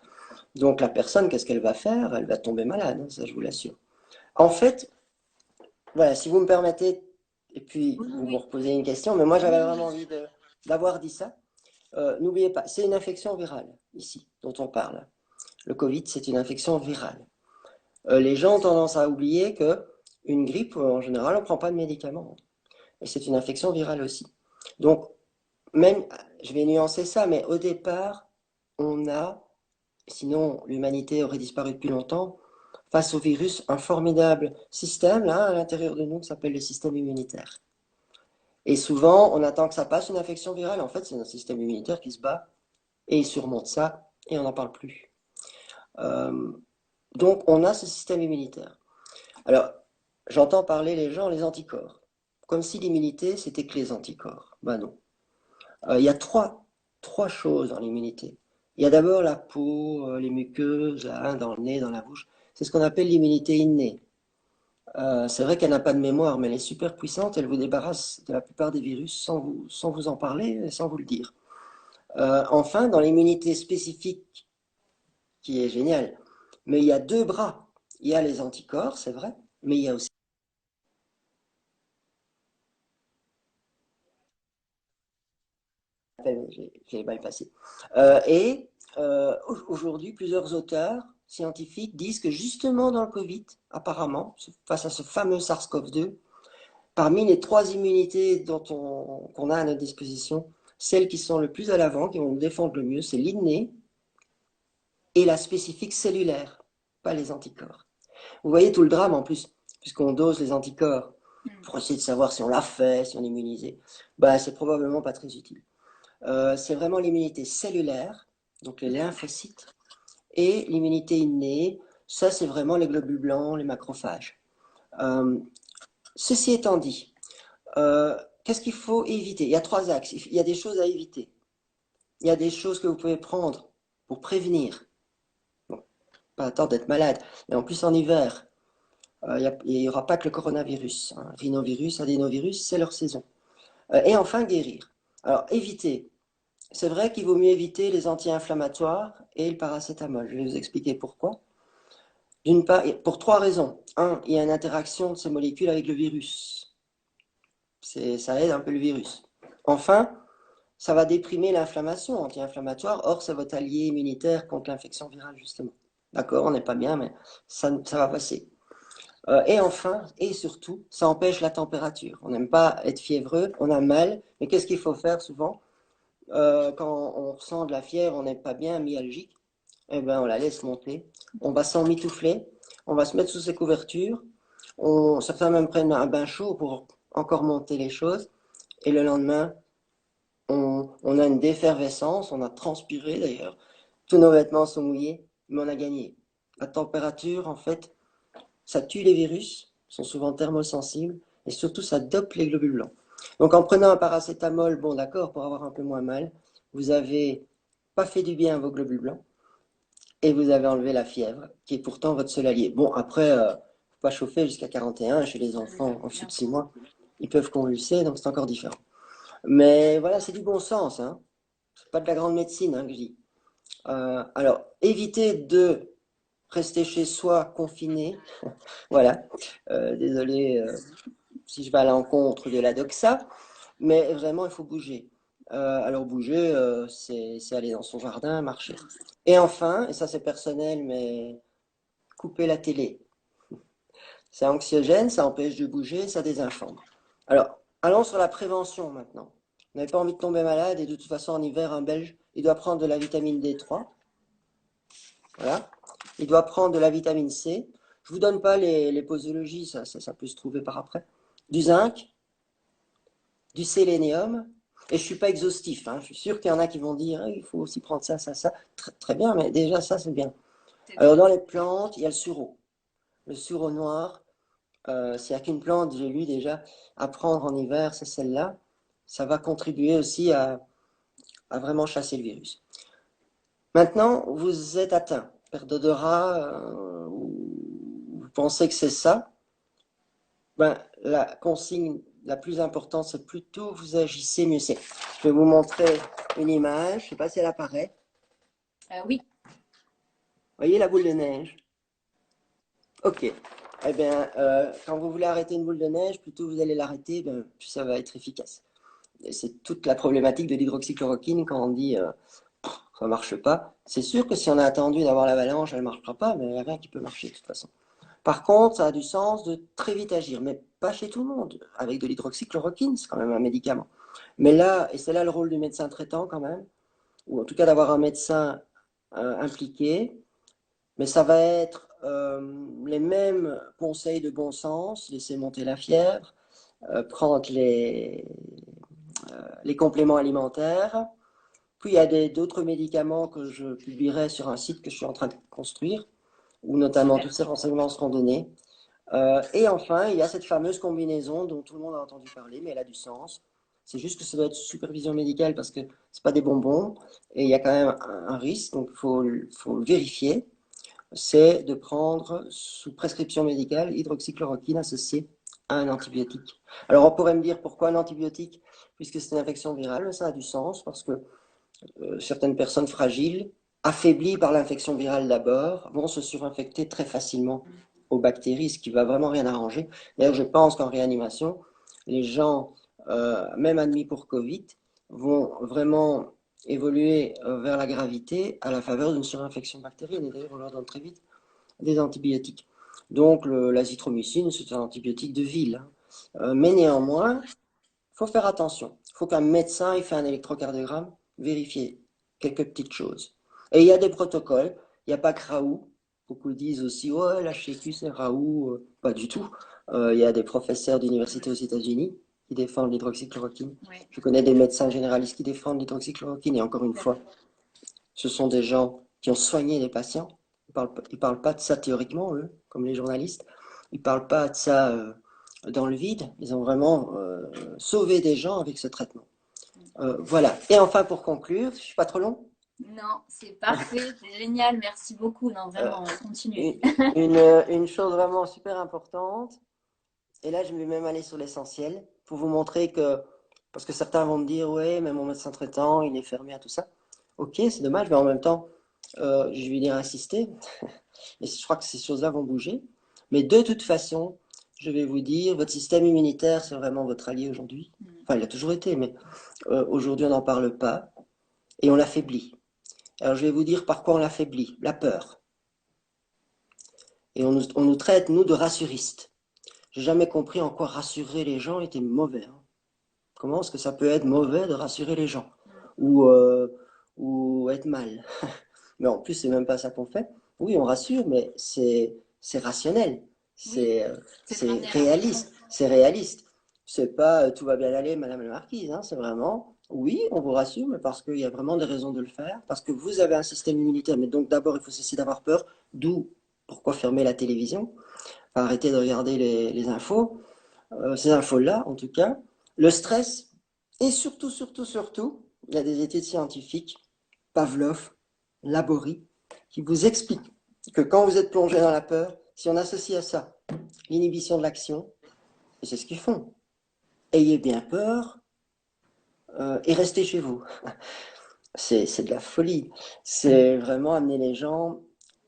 Donc la personne, qu'est-ce qu'elle va faire? Elle va tomber malade, hein, ça je vous l'assure. En fait, voilà, si vous me permettez, et puis Oui, vous me oui, reposez une question, mais moi j'avais oui, vraiment bien envie sûr. d'avoir dit ça. N'oubliez pas, c'est une infection virale, ici, dont on parle. Le Covid, c'est une infection virale. Les gens ont tendance à oublier que une grippe, en général, on ne prend pas de médicaments. Et c'est une infection virale aussi. Donc, même, je vais nuancer ça, mais au départ, on a, sinon l'humanité aurait disparu depuis longtemps, face au virus, un formidable système là, à l'intérieur de nous qui s'appelle le système immunitaire. Et souvent, on attend que ça passe une infection virale. En fait, c'est notre système immunitaire qui se bat et il surmonte ça et on n'en parle plus. Euh, donc, on a ce système immunitaire. Alors, j'entends parler les gens, les anticorps. Comme si l'immunité, c'était que les anticorps. Ben non. Il y a trois choses dans l'immunité. Il y a d'abord la peau, les muqueuses, là, hein, dans le nez, dans la bouche. C'est ce qu'on appelle l'immunité innée. C'est vrai qu'elle n'a pas de mémoire, mais elle est super puissante. Elle vous débarrasse de la plupart des virus sans vous en parler et sans vous le dire. Enfin, dans l'immunité spécifique, qui est géniale, mais il y a deux bras. Il y a les anticorps, c'est vrai, mais il y a aussi. J'ai bypassé. Et aujourd'hui, plusieurs auteurs scientifiques disent que justement dans le Covid, apparemment, face à ce fameux SARS-CoV-2, parmi les trois immunités qu'on a à notre disposition, celles qui sont le plus à l'avant, qui vont nous défendre le mieux, c'est l'inné et la spécifique cellulaire, pas les anticorps. Vous voyez tout le drame en plus, puisqu'on dose les anticorps Mm. pour essayer de savoir si on l'a fait, si on est immunisé. Bah, c'est probablement pas très utile. C'est vraiment l'immunité cellulaire, donc les lymphocytes, et l'immunité innée, ça c'est vraiment les globules blancs, les macrophages. Euh, Ceci étant dit, qu'est-ce qu'il faut éviter? Il y a trois axes. Il y a des choses à éviter. Il y a des choses que vous pouvez prendre pour prévenir. Bon, pas attendre d'être malade. Mais en plus en hiver, il n'y aura pas que le coronavirus, hein. Rhinovirus, adénovirus, c'est leur saison. Et enfin guérir. Alors éviter. c'est vrai qu'il vaut mieux éviter les anti-inflammatoires et le paracétamol. Je vais vous expliquer pourquoi. D'une part, pour trois raisons. Un, il y a une interaction de ces molécules avec le virus. Ça aide un peu le virus. Enfin, ça va déprimer l'inflammation anti-inflammatoire. Or, c'est votre allié immunitaire contre l'infection virale, justement. D'accord, on n'est pas bien, mais ça va passer. Et enfin, et surtout, ça empêche la température. On n'aime pas être fiévreux, on a mal, mais qu'est-ce qu'il faut faire souvent? Quand on ressent de la fièvre, on n'est pas bien, myalgique, eh ben, on la laisse monter. On va s'emmitoufler, on va se mettre sous ses couvertures. Certains même prennent un bain chaud pour encore monter les choses. Et le lendemain, on a une défervescence, on a transpiré d'ailleurs. Tous nos vêtements sont mouillés, mais on a gagné. La température, en fait, ça tue les virus, ils sont souvent thermosensibles, et surtout ça dope les globules blancs. Donc en prenant un paracétamol, bon d'accord, pour avoir un peu moins mal, vous avez pas fait du bien à vos globules blancs, et vous avez enlevé la fièvre, qui est pourtant votre seul allié. Bon, après, faut pas chauffer jusqu'à 41 chez les enfants en dessous de 6 mois. Ils peuvent convulser, donc c'est encore différent. Mais voilà, c'est du bon sens, hein. C'est pas de la grande médecine, hein, que je dis. Alors, évitez de rester chez soi confiné. Voilà. Désolé si je vais à l'encontre de la doxa, mais vraiment, il faut bouger. Alors, bouger, c'est aller dans son jardin, marcher. Et enfin, et ça c'est personnel, mais couper la télé. C'est anxiogène, ça empêche de bouger, ça désinforme. Alors, allons sur la prévention maintenant. Vous n'avez pas envie de tomber malade et de toute façon en hiver, un Belge, il doit prendre de la vitamine D3. Voilà. Il doit prendre de la vitamine C. Je ne vous donne pas les posologies, ça peut se trouver par après. Du zinc, du sélénium. Et je ne suis pas exhaustif, hein. Je suis sûr qu'il y en a qui vont dire il faut aussi prendre ça, ça, ça. Très, très bien, mais déjà ça c'est bien. Alors dans les plantes, il y a le sureau. Le sureau noir, s'il n'y a qu'une plante, j'ai lu déjà, à prendre en hiver, c'est celle-là. Ça va contribuer aussi à vraiment chasser le virus. Maintenant, vous êtes atteint. Perte d'odorat, vous pensez que c'est ça. Ben, la consigne la plus importante, c'est plus tôt vous agissez, mieux c'est. Je vais vous montrer une image, je ne sais pas si elle apparaît. Oui. Voyez la boule de neige? Ok. Eh bien, quand vous voulez arrêter une boule de neige, plus tôt vous allez l'arrêter, ben, plus ça va être efficace. C'est toute la problématique de l'hydroxychloroquine quand on dit ça ne marche pas. C'est sûr que si on a attendu d'avoir l'avalanche, elle ne marchera pas, mais il n'y a rien qui peut marcher de toute façon. Par contre, ça a du sens de très vite agir, mais pas chez tout le monde. Avec de l'hydroxychloroquine, c'est quand même un médicament. Mais là, et c'est là le rôle du médecin traitant quand même, ou en tout cas d'avoir un médecin impliqué, mais ça va être les mêmes conseils de bon sens, laisser monter la fièvre, prendre les compléments alimentaires. Puis il y a d'autres médicaments que je publierai sur un site que je suis en train de construire, où notamment tous Super. ces renseignements seront donnés. Et enfin, il y a cette fameuse combinaison dont tout le monde a entendu parler, mais elle a du sens. C'est juste que ça doit être sous supervision médicale parce que c'est pas des bonbons et il y a quand même un risque, donc faut le vérifier. C'est de prendre sous prescription médicale hydroxychloroquine associée à un antibiotique. Alors on pourrait me dire pourquoi un antibiotique? Puisque c'est une infection virale, ça a du sens parce que certaines personnes fragiles, affaiblies par l'infection virale d'abord, vont se surinfecter très facilement aux bactéries, ce qui va vraiment rien arranger. D'ailleurs, je pense qu'en réanimation, les gens, même admis pour Covid, vont vraiment évoluer vers la gravité à la faveur d'une surinfection bactérienne. Et d'ailleurs, on leur donne très vite des antibiotiques. Donc, l'azithromycine, c'est un antibiotique de ville. Mais néanmoins, il faut faire attention. Il faut qu'un médecin il fait un électrocardiogramme, vérifier quelques petites choses. Et il y a des protocoles. Il n'y a pas que Raoult. Beaucoup disent aussi, ouais, la Sécu, c'est Raoult. Pas du tout. Il y a des professeurs d'université aux États-Unis qui défendent l'hydroxychloroquine. Oui. Je connais des médecins généralistes qui défendent l'hydroxychloroquine. Et encore une fois, ce sont des gens qui ont soigné les patients. Ils parlent pas de ça théoriquement, eux, comme les journalistes. Ils parlent pas de ça dans le vide. Ils ont vraiment sauvé des gens avec ce traitement. Voilà. Et enfin, pour conclure, je suis pas trop long. Non, c'est parfait, c'est génial, merci beaucoup. Non, Euh, vraiment, continue. une, une chose vraiment super importante, et là je vais même aller sur l'essentiel, pour vous montrer que Parce que certains vont me dire, ouais, mais mon médecin traitant, il est fermé à tout ça. Ok, c'est dommage, mais en même temps, je vais dire insister. Et je crois que ces choses-là vont bouger. Mais de toute façon, je vais vous dire, votre système immunitaire, c'est vraiment votre allié aujourd'hui. Enfin, il a toujours été, mais aujourd'hui, on n'en parle pas et on l'affaiblit. Alors, je vais vous dire par quoi on l'affaiblit. La peur. Et on nous traite, nous, de rassuristes. J'ai jamais compris en quoi rassurer les gens était mauvais, hein. Comment est-ce que ça peut être mauvais de rassurer les gens ou, euh, ou être mal? Mais en plus, c'est même pas ça qu'on fait. Oui, on rassure, mais c'est rationnel, Oui, c'est c'est de c'est ramener la raison. réaliste, c'est réaliste. C'est pas tout va bien aller, Madame la Marquise, hein, c'est vraiment oui, on vous rassure, mais parce qu'il y a vraiment des raisons de le faire, parce que vous avez un système immunitaire. Mais donc d'abord, il faut cesser d'avoir peur. D'où pourquoi fermer la télévision, arrêter de regarder les infos, ces infos-là, en tout cas. Le stress, et surtout, surtout, surtout, il y a des études scientifiques, Pavlov, Laborie, qui vous expliquent que quand vous êtes plongé dans la peur, si on associe à ça l'inhibition de l'action, et c'est ce qu'ils font, ayez bien peur et restez chez vous. C'est de la folie. C'est vraiment amener les gens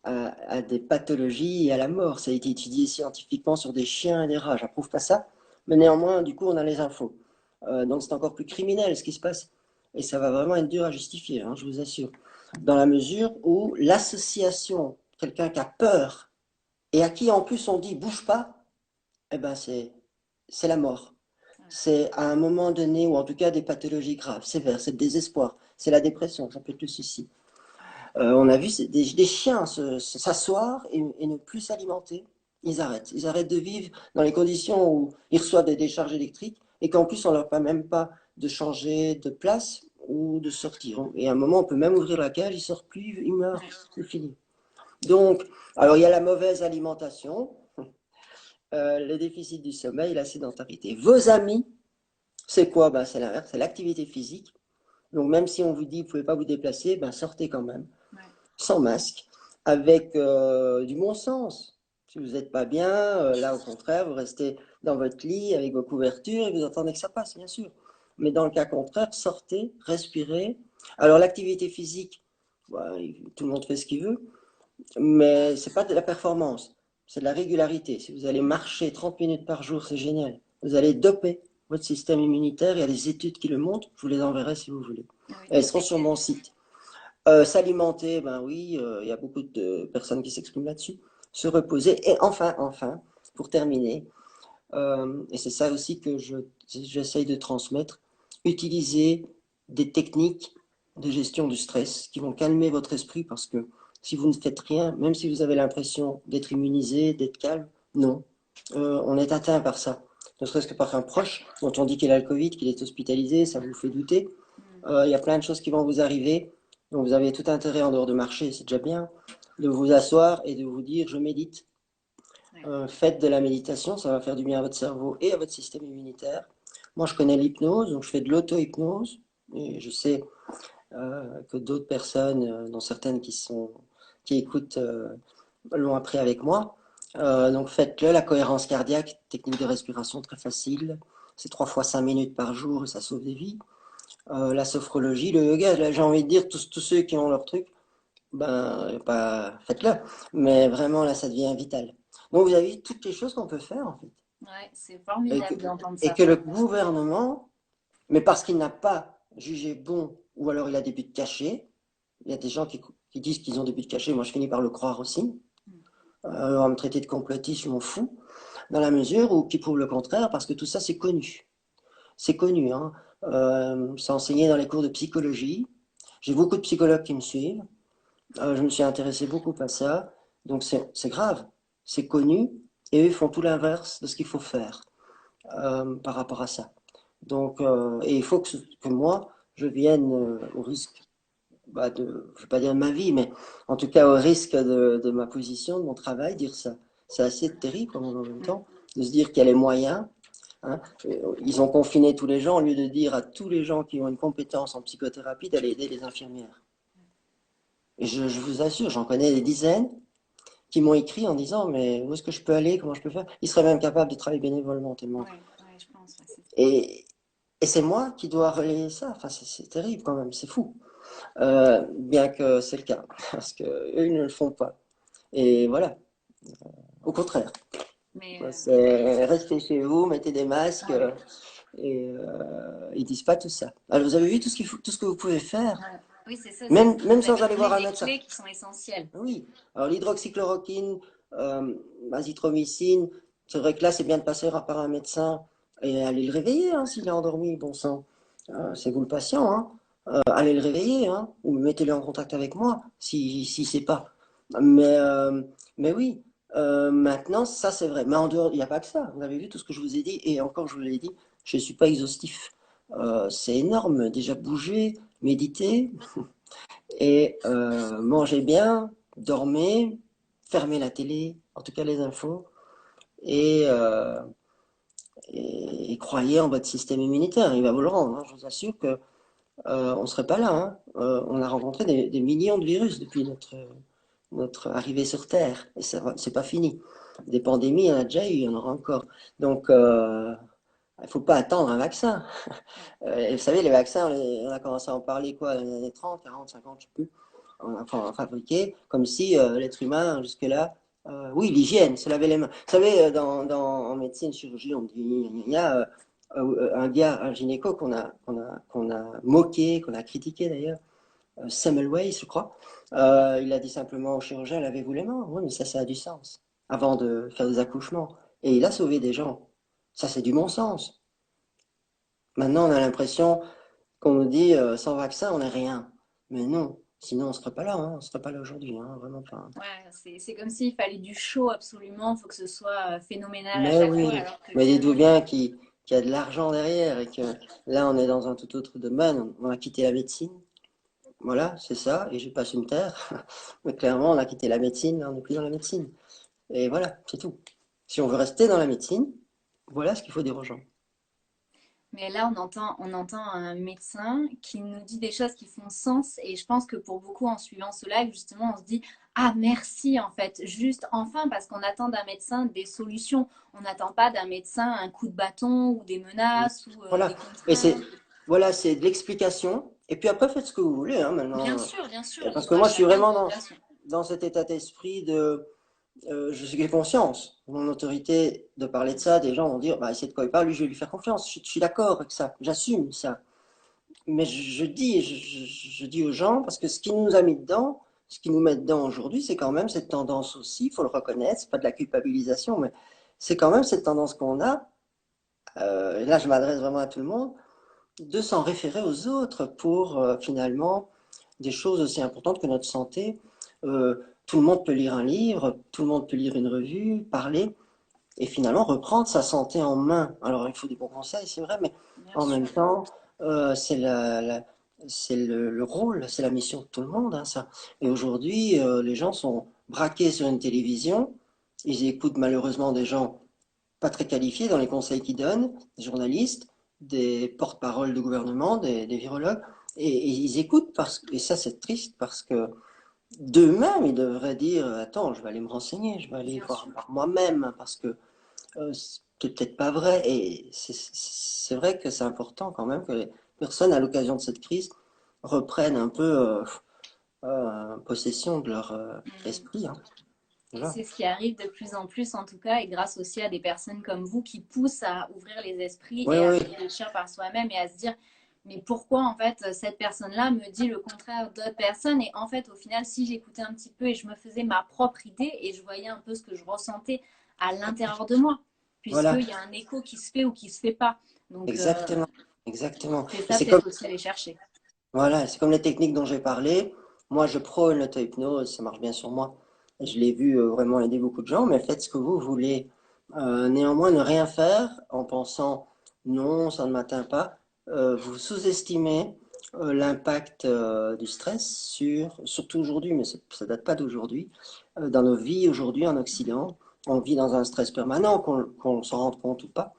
à des pathologies et à la mort. Ça a été étudié scientifiquement sur des chiens et des rats. J'approuve pas ça. Mais néanmoins, du coup, on a les infos. Donc c'est encore plus criminel ce qui se passe. Et ça va vraiment être dur à justifier, hein, je vous assure. Dans la mesure où l'association, quelqu'un qui a peur et à qui en plus on dit bouge pas, eh ben c'est la mort. C'est à un moment donné, ou en tout cas des pathologies graves, sévères, c'est le désespoir, c'est la dépression, ça peut être le suicide. On a vu des chiens s'asseoir et ne plus s'alimenter. Ils arrêtent de vivre dans les conditions où ils reçoivent des décharges électriques et qu'en plus on leur permet même pas de changer de place ou de sortir. Et à un moment, on peut même ouvrir la cage, ils sortent plus, ils meurent, c'est fini. Donc, alors il y a la mauvaise alimentation, le déficit du sommeil, la sédentarité. Vos amis, c'est quoi? Ben, c'est l'inverse, c'est l'activité physique. Donc même si on vous dit que vous ne pouvez pas vous déplacer, ben, sortez quand même, sans masque, avec du bon sens. Si vous n'êtes pas bien, là au contraire, vous restez dans votre lit avec vos couvertures et vous attendez que ça passe, bien sûr. Mais dans le cas contraire, sortez, respirez. Alors l'activité physique, bah, tout le monde fait ce qu'il veut, mais c'est pas de la performance, c'est de la régularité. Si vous allez marcher 30 minutes par jour, c'est génial. Vous allez doper votre système immunitaire. Il y a des études qui le montrent. Je vous les enverrai si vous voulez. Elles seront sur mon site. S'alimenter, ben oui, il y a beaucoup de personnes qui s'expriment là-dessus. Se reposer. Et enfin, pour terminer, et c'est ça aussi que j'essaye de transmettre, utiliser des techniques de gestion du stress qui vont calmer votre esprit parce que si vous ne faites rien, même si vous avez l'impression d'être immunisé, d'être calme, non. On est atteint par ça. Ne serait-ce que par un proche dont on dit qu'il a le Covid, qu'il est hospitalisé, ça vous fait douter. Il y a plein de choses qui vont vous arriver. Donc vous avez tout intérêt en dehors de marcher, c'est déjà bien, de vous asseoir et de vous dire je médite. Faites de la méditation, ça va faire du bien à votre cerveau et à votre système immunitaire. Moi, je connais l'hypnose, donc je fais de l'auto-hypnose. Et je sais que d'autres personnes, dont certaines qui écoutent, l'ont appris avec moi. Donc faites-le, la cohérence cardiaque, technique de respiration très facile. C'est 3 fois 5 minutes par jour et ça sauve des vies. La sophrologie, le yoga, là, j'ai envie de dire, tous ceux qui ont leur truc, ben, pas, faites-le. Mais vraiment, là, ça devient vital. Donc, vous avez toutes les choses qu'on peut faire, en fait. Ouais, c'est Et que, formidable d'entendre et ça. que le gouvernement, mais parce qu'il n'a pas jugé bon, ou alors il a des buts cachés, il y a des gens qui disent qu'ils ont des buts cachés, moi je finis par le croire aussi. On va me traiter de complotiste, je m'en fous, dans la mesure où qui prouve le contraire, parce que tout ça c'est connu. C'est connu, hein. C'est enseigné dans les cours de psychologie. J'ai beaucoup de psychologues qui me suivent. Je me suis intéressé beaucoup à ça. Donc c'est grave, c'est connu, et eux ils font tout l'inverse de ce qu'il faut faire par rapport à ça. Donc, et il faut que moi, je vienne au risque, bah, je ne vais pas dire de ma vie, mais en tout cas au risque de ma position, de mon travail, dire ça. C'est assez terrible en même temps, de se dire qu'il y a les moyens. Hein. Ils ont confiné tous les gens au lieu de dire à tous les gens qui ont une compétence en psychothérapie d'aller aider les infirmières. Et je vous assure, j'en connais des dizaines qui m'ont écrit en disant mais où est-ce que je peux aller, comment je peux faire? Ils seraient même capables de travailler bénévolement tellement. Ouais, je pense. Ouais, Et, et c'est moi qui dois relayer ça. Enfin, c'est terrible quand même, c'est fou. Bien que c'est le cas, parce que eux, ils ne le font pas. Et voilà, au contraire. Mais C'est restez chez vous, mettez des masques, ah oui. et ils disent pas tout ça. Alors, vous avez vu tout tout ce que vous pouvez faire, Ouais. Oui, c'est ça, même vous sans avez aller donné voir un des médecin. clés qui sont essentielles. Oui. Alors, l'hydroxychloroquine, azithromycine, c'est vrai que là, c'est bien de passer par un médecin et aller le réveiller, hein, s'il est endormi, bon sang. C'est vous le patient, hein. Allez le réveiller, hein, ou mettez-le en contact avec moi, si c'est pas. Mais, euh, mais oui, maintenant, ça c'est vrai. Mais en dehors, il n'y a pas que ça. Vous avez vu tout ce que je vous ai dit, et encore, je vous l'ai dit, je ne suis pas exhaustif. C'est énorme. Déjà bouger, méditer, et mangez bien, dormez, fermez la télé, en tout cas les infos, et, euh, et croyez en votre système immunitaire. Il va vous le rendre, hein. Je vous assure que on ne serait pas là, hein. On a rencontré des millions de virus depuis notre arrivée sur Terre, et c'est pas fini. Des pandémies, il y en a déjà eu, il y en aura encore. Donc, il ne faut pas attendre un vaccin. Vous savez, les vaccins, on a commencé à en parler quoi, dans les années 30, 40, 50, je ne sais plus. On a enfin, fabriqué, comme si l'être humain, jusque-là, oui, l'hygiène, se laver les mains. Vous savez, en médecine, chirurgie, on dit, il y a un gars, un gynéco qu'on a moqué, qu'on a critiqué d'ailleurs, Semmelweis, je crois. Il a dit simplement au chirurgien, lavez-vous les mains. Oui, mais ça a du sens. Avant de faire des accouchements. Et il a sauvé des gens. Ça, c'est du bon sens. Maintenant, on a l'impression qu'on nous dit, sans vaccin, on n'est rien. Mais non. Sinon, on ne serait pas là, hein. On ne serait pas là aujourd'hui, hein. Vraiment pas. Ouais, c'est comme s'il fallait du show absolument, il faut que ce soit phénoménal à Mais chaque fois, oui. alors que Mais dites-vous finalement, bien qu'il y a de l'argent derrière et que là, on est dans un tout autre domaine. On a quitté la médecine. Voilà, c'est ça. Et je passe une terre. Mais clairement, on a quitté la médecine. Là, on n'est plus dans la médecine. Et voilà, c'est tout. Si on veut rester dans la médecine, voilà ce qu'il faut dire aux gens. mais là on entend un médecin qui nous dit des choses qui font sens et je pense que pour beaucoup en suivant ce live, justement, on se dit ah merci en fait, juste enfin parce qu'on attend d'un médecin des solutions. On n'attend pas d'un médecin un coup de bâton ou des menaces ou des Voilà. Et contraintes. c'est de l'explication. Et puis après, faites ce que vous voulez, hein, maintenant. Bien sûr, Parce que libre à moi, je suis chacun de vraiment toute façon. dans cet état d'esprit de, je suis conscience. Mon autorité de parler de ça, des gens vont dire, bah, c'est de quoi il parle, lui, je vais lui faire confiance. Je suis d'accord avec ça. J'assume ça. Mais je dis aux gens, parce que ce qui nous a mis dedans, ce qui nous met dedans aujourd'hui, c'est quand même cette tendance aussi, il faut le reconnaître, c'est pas de la culpabilisation, mais c'est quand même cette tendance qu'on a, et là je m'adresse vraiment à tout le monde, de s'en référer aux autres pour finalement des choses aussi importantes que notre santé. Tout le monde peut lire un livre, tout le monde peut lire une revue, parler, et finalement reprendre sa santé en main. Alors il faut des bons conseils, c'est vrai, mais Bien en sûr. même temps, c'est c'est le rôle, c'est la mission de tout le monde, hein, ça. Et aujourd'hui, les gens sont braqués sur une télévision, ils écoutent malheureusement des gens pas très qualifiés dans les conseils qu'ils donnent, des journalistes, des porte-paroles de gouvernement, des virologues, et ils écoutent et ça c'est triste parce que d'eux-mêmes ils devraient dire, attends, je vais aller me renseigner, je vais aller Bien voir sûr. par moi-même parce que c'est peut-être pas vrai. Et c'est vrai que c'est important quand même que les personnes, à l'occasion de cette crise, reprennent un peu possession de leur Mm. esprit, hein. Et Voilà. c'est ce qui arrive de plus en plus en tout cas, et grâce aussi à des personnes comme vous qui poussent à ouvrir les esprits Oui, et à oui, réfléchir par soi-même et à se dire mais pourquoi en fait cette personne-là me dit le contraire d'autres personnes et en fait au final si j'écoutais un petit peu et je me faisais ma propre idée et je voyais un peu ce que je ressentais à l'intérieur de moi, voilà, puisqu'il y a un écho qui se fait ou qui se fait pas. Donc exactement, exactement. c'est Et ça c'est comme, peut-être aussi aller chercher. voilà, c'est comme les techniques dont j'ai parlé. Moi, je prône l'auto-hypnose, ça marche bien sur moi. Et je l'ai vu vraiment aider beaucoup de gens, mais faites ce que vous voulez. Néanmoins, ne rien faire en pensant non, ça ne m'atteint pas. Vous sous-estimez l'impact du stress surtout aujourd'hui, mais ça date pas d'aujourd'hui, dans nos vies aujourd'hui en Occident. On vit dans un stress permanent, qu'on s'en rende compte ou pas.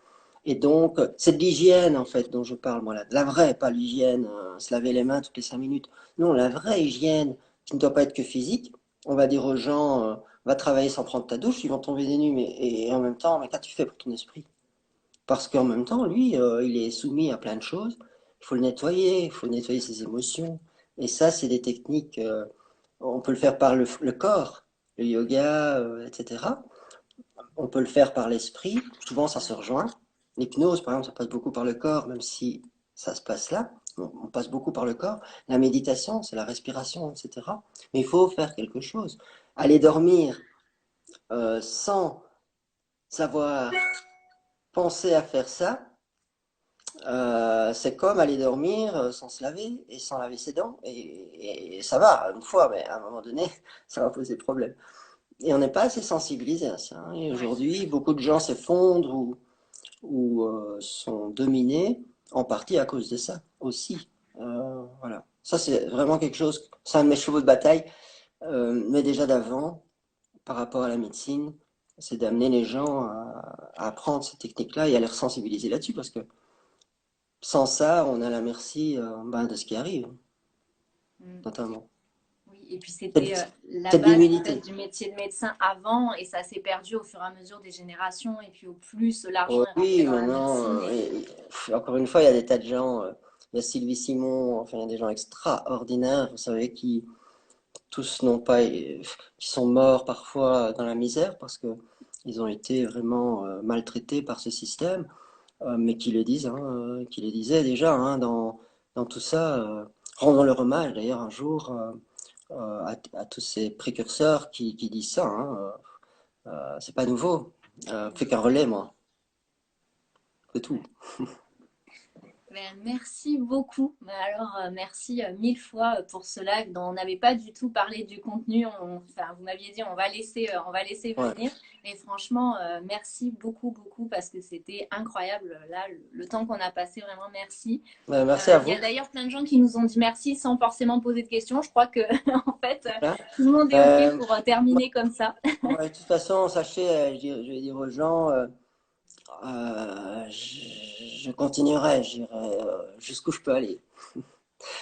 Et donc, c'est de l'hygiène, en fait, dont je parle, moi, là. La vraie, pas l'hygiène, se laver les mains toutes les 5 minutes. Non, la vraie hygiène, qui ne doit pas être que physique. On va dire aux gens, va travailler sans prendre ta douche, ils vont tomber des nues, et en même temps, mais qu'as-tu fait pour ton esprit? Parce qu'en même temps, lui, il est soumis à plein de choses. Il faut le nettoyer, il faut nettoyer ses émotions. Et ça, c'est des techniques, on peut le faire par le corps, le yoga, etc. On peut le faire par l'esprit. Souvent, ça se rejoint. L'hypnose, par exemple, ça passe beaucoup par le corps, même si ça se passe là. On passe beaucoup par le corps. La méditation, c'est la respiration, etc. Mais il faut faire quelque chose. Aller dormir sans savoir penser à faire ça, c'est comme aller dormir sans se laver et sans laver ses dents. Et ça va, une fois, mais à un moment donné, ça va poser problème. Et on n'est pas assez sensibilisé à ça, hein. Et Ouais. aujourd'hui, beaucoup de gens s'effondrent ou sont dominés en partie à cause de ça aussi. Voilà. Ça, c'est vraiment quelque chose, c'est un de mes chevaux de bataille, mais déjà d'avant, par rapport à la médecine, c'est d'amener les gens à apprendre ces techniques-là et à les sensibiliser là-dessus, parce que sans ça, on est à la merci ben, de ce qui arrive, Mm. notamment. Oui, et puis c'était Cette, la cette base peut-être débilité. du métier de médecin avant, et ça s'est perdu au fur et à mesure des générations, et puis au plus l'argent Oh, est rentré oui, dans la maintenant, médecine. encore une fois, il y a des tas de gens. Il y a Sylvie Simon, enfin, il y a des gens extraordinaires, vous savez, qui tous n'ont pas, qui sont morts parfois dans la misère parce que ils ont été vraiment maltraités par ce système, mais qui le disent, hein, qui le disaient déjà hein, dans tout ça. Rendons leur hommage d'ailleurs un jour à tous ces précurseurs qui disent ça. Hein, c'est pas nouveau. Fait qu'un relais, moi, c'est tout. Ben, merci beaucoup. Ben, alors, merci mille fois pour ce live dont on n'avait pas du tout parlé du contenu. Enfin, vous m'aviez dit on va laisser Ouais. venir. Et franchement, merci beaucoup, beaucoup parce que c'était incroyable. Là, le temps qu'on a passé, vraiment merci. Merci à Il y vous. a d'ailleurs plein de gens qui nous ont dit merci sans forcément poser de questions. Je crois que, en fait, Voilà. tout le monde est OK Euh, pour terminer comme ça. ouais, de toute façon, sachez, je vais dire aux gens, je continuerai, j'irai jusqu'où je peux aller.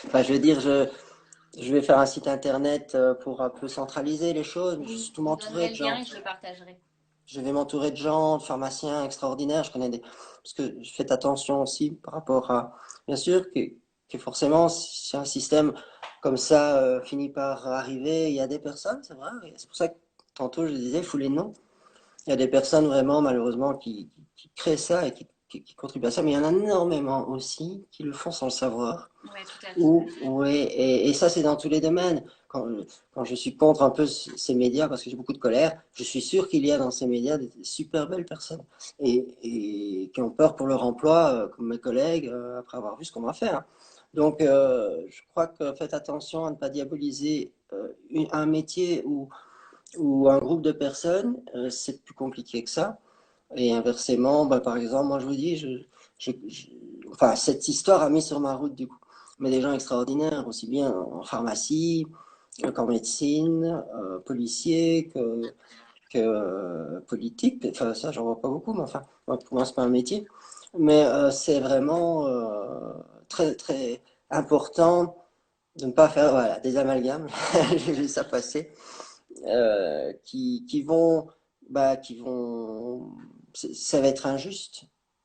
Enfin, je veux dire, je vais faire un site internet pour un peu centraliser les choses, mais je vais Oui, surtout vous me m'entourer donnerez de le lien gens. et je le partagerai. Je vais m'entourer de gens, de pharmaciens extraordinaires. Je connais des. Parce que je fais attention aussi par rapport à. Bien sûr que forcément, si un système comme ça finit par arriver, il y a des personnes, c'est vrai. C'est pour ça que tantôt je disais, il faut les noms. Il y a des personnes vraiment, malheureusement, qui créent ça et qui contribuent à ça, mais il y en a énormément aussi qui le font sans le savoir. Oui, tout à fait. Oui, et ça, c'est dans tous les domaines. Quand je suis contre un peu ces médias, parce que j'ai beaucoup de colère, je suis sûr qu'il y a dans ces médias des super belles personnes et qui ont peur pour leur emploi, comme mes collègues, après avoir vu ce qu'on va faire, hein. Donc, je crois que faites attention à ne pas diaboliser un métier ou un groupe de personnes, c'est plus compliqué que ça. Et inversement, bah, par exemple, moi je vous dis, je- enfin, cette histoire a mis sur ma route du coup, mais des gens extraordinaires, aussi bien en pharmacie qu'en médecine, policiers que politique. Enfin, ça, j'en vois pas beaucoup, mais enfin, moi, pour moi, c'est pas un métier. Mais c'est vraiment très, très important de ne pas faire voilà, des amalgames. J'ai vu ça passer qui vont, qui vont, ça va être injuste.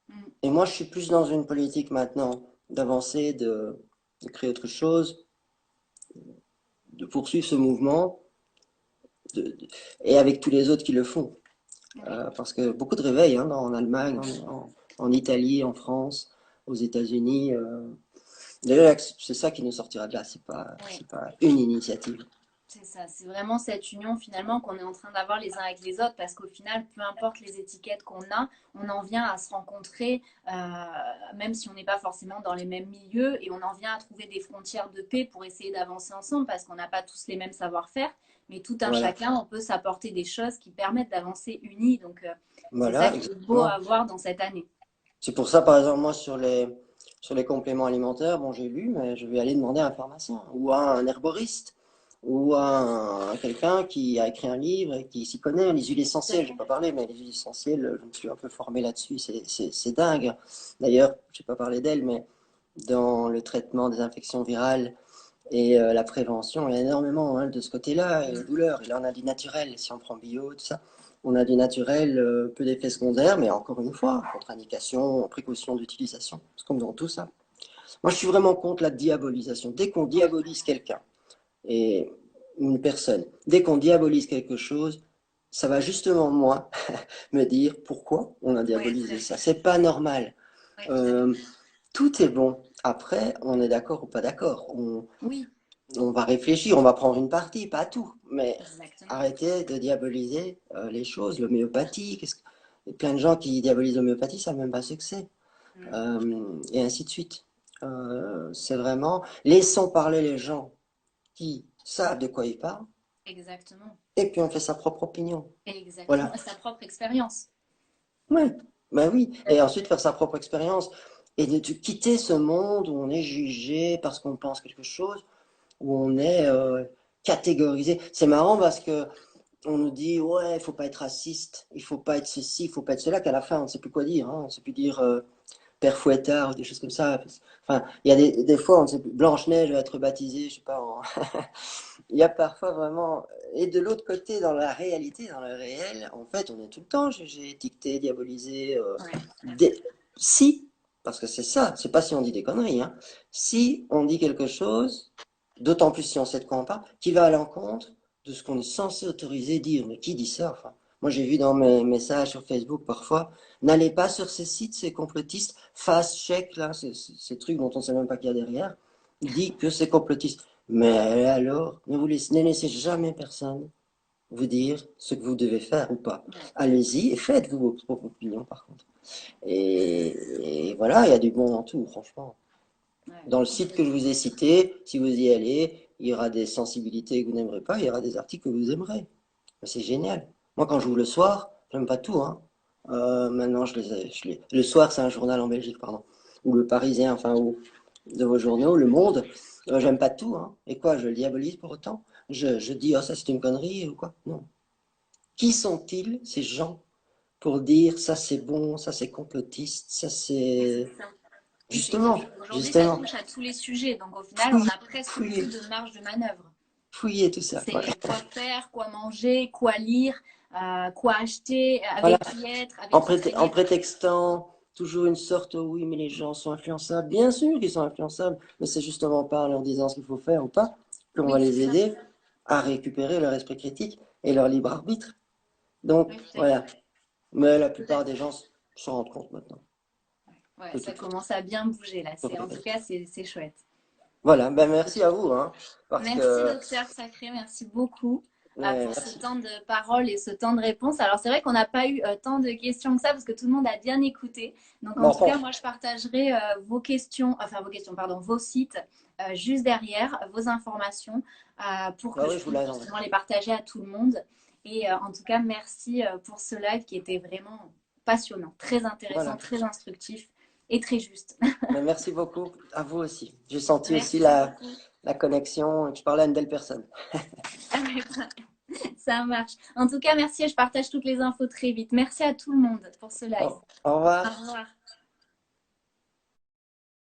Mm. Et moi, je suis plus dans une politique maintenant d'avancer, de créer autre chose, de poursuivre ce mouvement, de, de- et avec tous les autres qui le font. Oui. Parce que beaucoup de réveils hein, en Allemagne, en Italie, en France, aux États-Unis. D'ailleurs, c'est ça qui nous sortira de là. Oui. C'est pas une initiative. C'est ça, c'est vraiment cette union finalement qu'on est en train d'avoir les uns avec les autres parce qu'au final, peu importe les étiquettes qu'on a, on en vient à se rencontrer, même si on n'est pas forcément dans les mêmes milieux, et on en vient à trouver des frontières de paix pour essayer d'avancer ensemble parce qu'on n'a pas tous les mêmes savoir-faire, mais tout un Voilà, chacun, on peut s'apporter des choses qui permettent d'avancer unis. Donc, c'est ça voilà, qui est beau à exactement. voir dans cette année. C'est pour ça, par exemple, moi, sur les compléments alimentaires, bon, j'ai lu, mais je vais aller demander à un pharmacien ou à un herboriste ou à quelqu'un qui a écrit un livre et qui s'y connaît. Les huiles Tout à essentielles, je fait. n'ai pas parlé, mais les huiles essentielles, je me suis un peu formé là-dessus. C'est dingue. D'ailleurs, je n'ai pas parlé d'elles, mais dans le traitement des infections virales et la prévention, il y a énormément hein, de ce côté-là, et les douleurs. Et là, on a du naturel, si on prend bio, tout ça. On a du naturel, peu d'effets secondaires, mais encore une fois, contre-indication, précaution d'utilisation. C'est comme dans tout ça. Moi, je suis vraiment contre la diabolisation. Dès qu'on diabolise quelqu'un et une personne, dès qu'on diabolise quelque chose, ça va justement, moi, me dire pourquoi on a Ouais, diabolisé ça. C'est pas normal. ouais, Euh, Tout est bon. Après, on est d'accord ou pas d'accord. oui, On va réfléchir, on va prendre une partie, pas tout. Mais exactement. arrêtez de diaboliser les choses. L'homéopathie, il y a plein de gens qui diabolisent l'homéopathie, ça savent même pas ce que c'est. Mm. Et ainsi de suite. C'est vraiment, laissons parler les gens qui savent de quoi ils parlent, Exactement. et puis on fait sa propre opinion. Exactement. Voilà. Sa propre expérience. Ouais, ben oui. Et ensuite faire sa propre expérience. Et de quitter ce monde où on est jugé parce qu'on pense quelque chose, où on est catégorisé. C'est marrant parce que on nous dit, ouais, il faut pas être raciste, il faut pas être ceci, il faut pas être cela, qu'à la fin, on ne sait plus quoi dire. Hein. On ne sait plus dire Père Fouettard ou des choses comme ça. Enfin, il y a des fois, on ne sait plus. Blanche-Neige va être baptisée, je sais pas. Il y a parfois vraiment. Et de l'autre côté, dans la réalité, dans le réel, en fait, on est tout le temps jugé, étiqueté, diabolisé. Ouais. Des- Si, parce que c'est ça, c'est pas si on dit des conneries, hein. Si on dit quelque chose, d'autant plus si on sait de quoi on parle, qui va à l'encontre de ce qu'on est censé autoriser dire. Mais qui dit ça, enfin? Moi, j'ai vu dans mes messages sur Facebook parfois, n'allez pas sur ces sites, ces complotistes, fast check, là, ces trucs dont on ne sait même pas qu'il y a derrière, dit que c'est complotiste. Mais alors, ne laissez jamais personne vous dire ce que vous devez faire ou pas. Ouais. Allez-y et faites-vous vos propres opinions, par contre. Et voilà, il y a du bon dans tout, franchement. Ouais. Dans le site que je vous ai cité, si vous y allez, il y aura des sensibilités que vous n'aimerez pas, il y aura des articles que vous aimerez. C'est génial. Moi, quand j'ouvre le soir, j'aime pas tout, hein. Maintenant, le soir, c'est un journal en Belgique, pardon. Ou le Parisien, enfin, ou de vos journaux, Le Monde. J'aime pas tout, hein. Et quoi, je le diabolise pour autant? Je dis, oh, ça c'est une connerie ou quoi? Non. Qui sont-ils, ces gens, pour dire ça c'est bon, ça c'est complotiste, ça Et c'est c'est. ça. Et Justement, aujourd'hui, ça justement. touche à tous les sujets. Donc, au final, on Fouillez, n'a presque fouillez, plus de marge de manœuvre. fouillez tout ça. Voilà. C'est quoi faire, quoi manger, quoi lire, quoi acheter, Voilà. avec qui être, avec qui En traîner. prétextant toujours une sorte, oh oui, mais les gens sont influençables. Bien sûr qu'ils sont influençables, mais c'est justement pas en leur disant ce qu'il faut faire ou pas qu'on va Oui, les c'est ça. aider à récupérer leur esprit critique et leur libre arbitre. Donc, Oui, tout à voilà. fait. Mais la Tout à plupart des fait. gens s'en rendent compte maintenant, Ouais, de ça toute façon. commence à bien bouger là. En tout cas, c'est chouette. Voilà, ben merci à vous, hein, parce Merci, que docteur Sacré. Merci beaucoup pour ce merci. temps de parole et ce temps de réponse. Alors, c'est vrai qu'on n'a pas eu tant de questions que ça parce que tout le monde a bien écouté. Donc, Mais en tout enfin, cas, moi, je partagerai vos questions, pardon, vos sites juste derrière, vos informations pour bah que oui, je je vous puisse l'ai envoyé. justement les partager à tout le monde. Et en tout cas, merci pour ce live qui était vraiment passionnant, très intéressant, Voilà. très instructif et très juste. Mais merci beaucoup à vous aussi. J'ai senti aussi Merci beaucoup. la connexion et que je parlais à une belle personne. Ça marche. En tout cas, merci et je partage toutes les infos très vite. Merci à tout le monde pour ce live. Au Au revoir. revoir.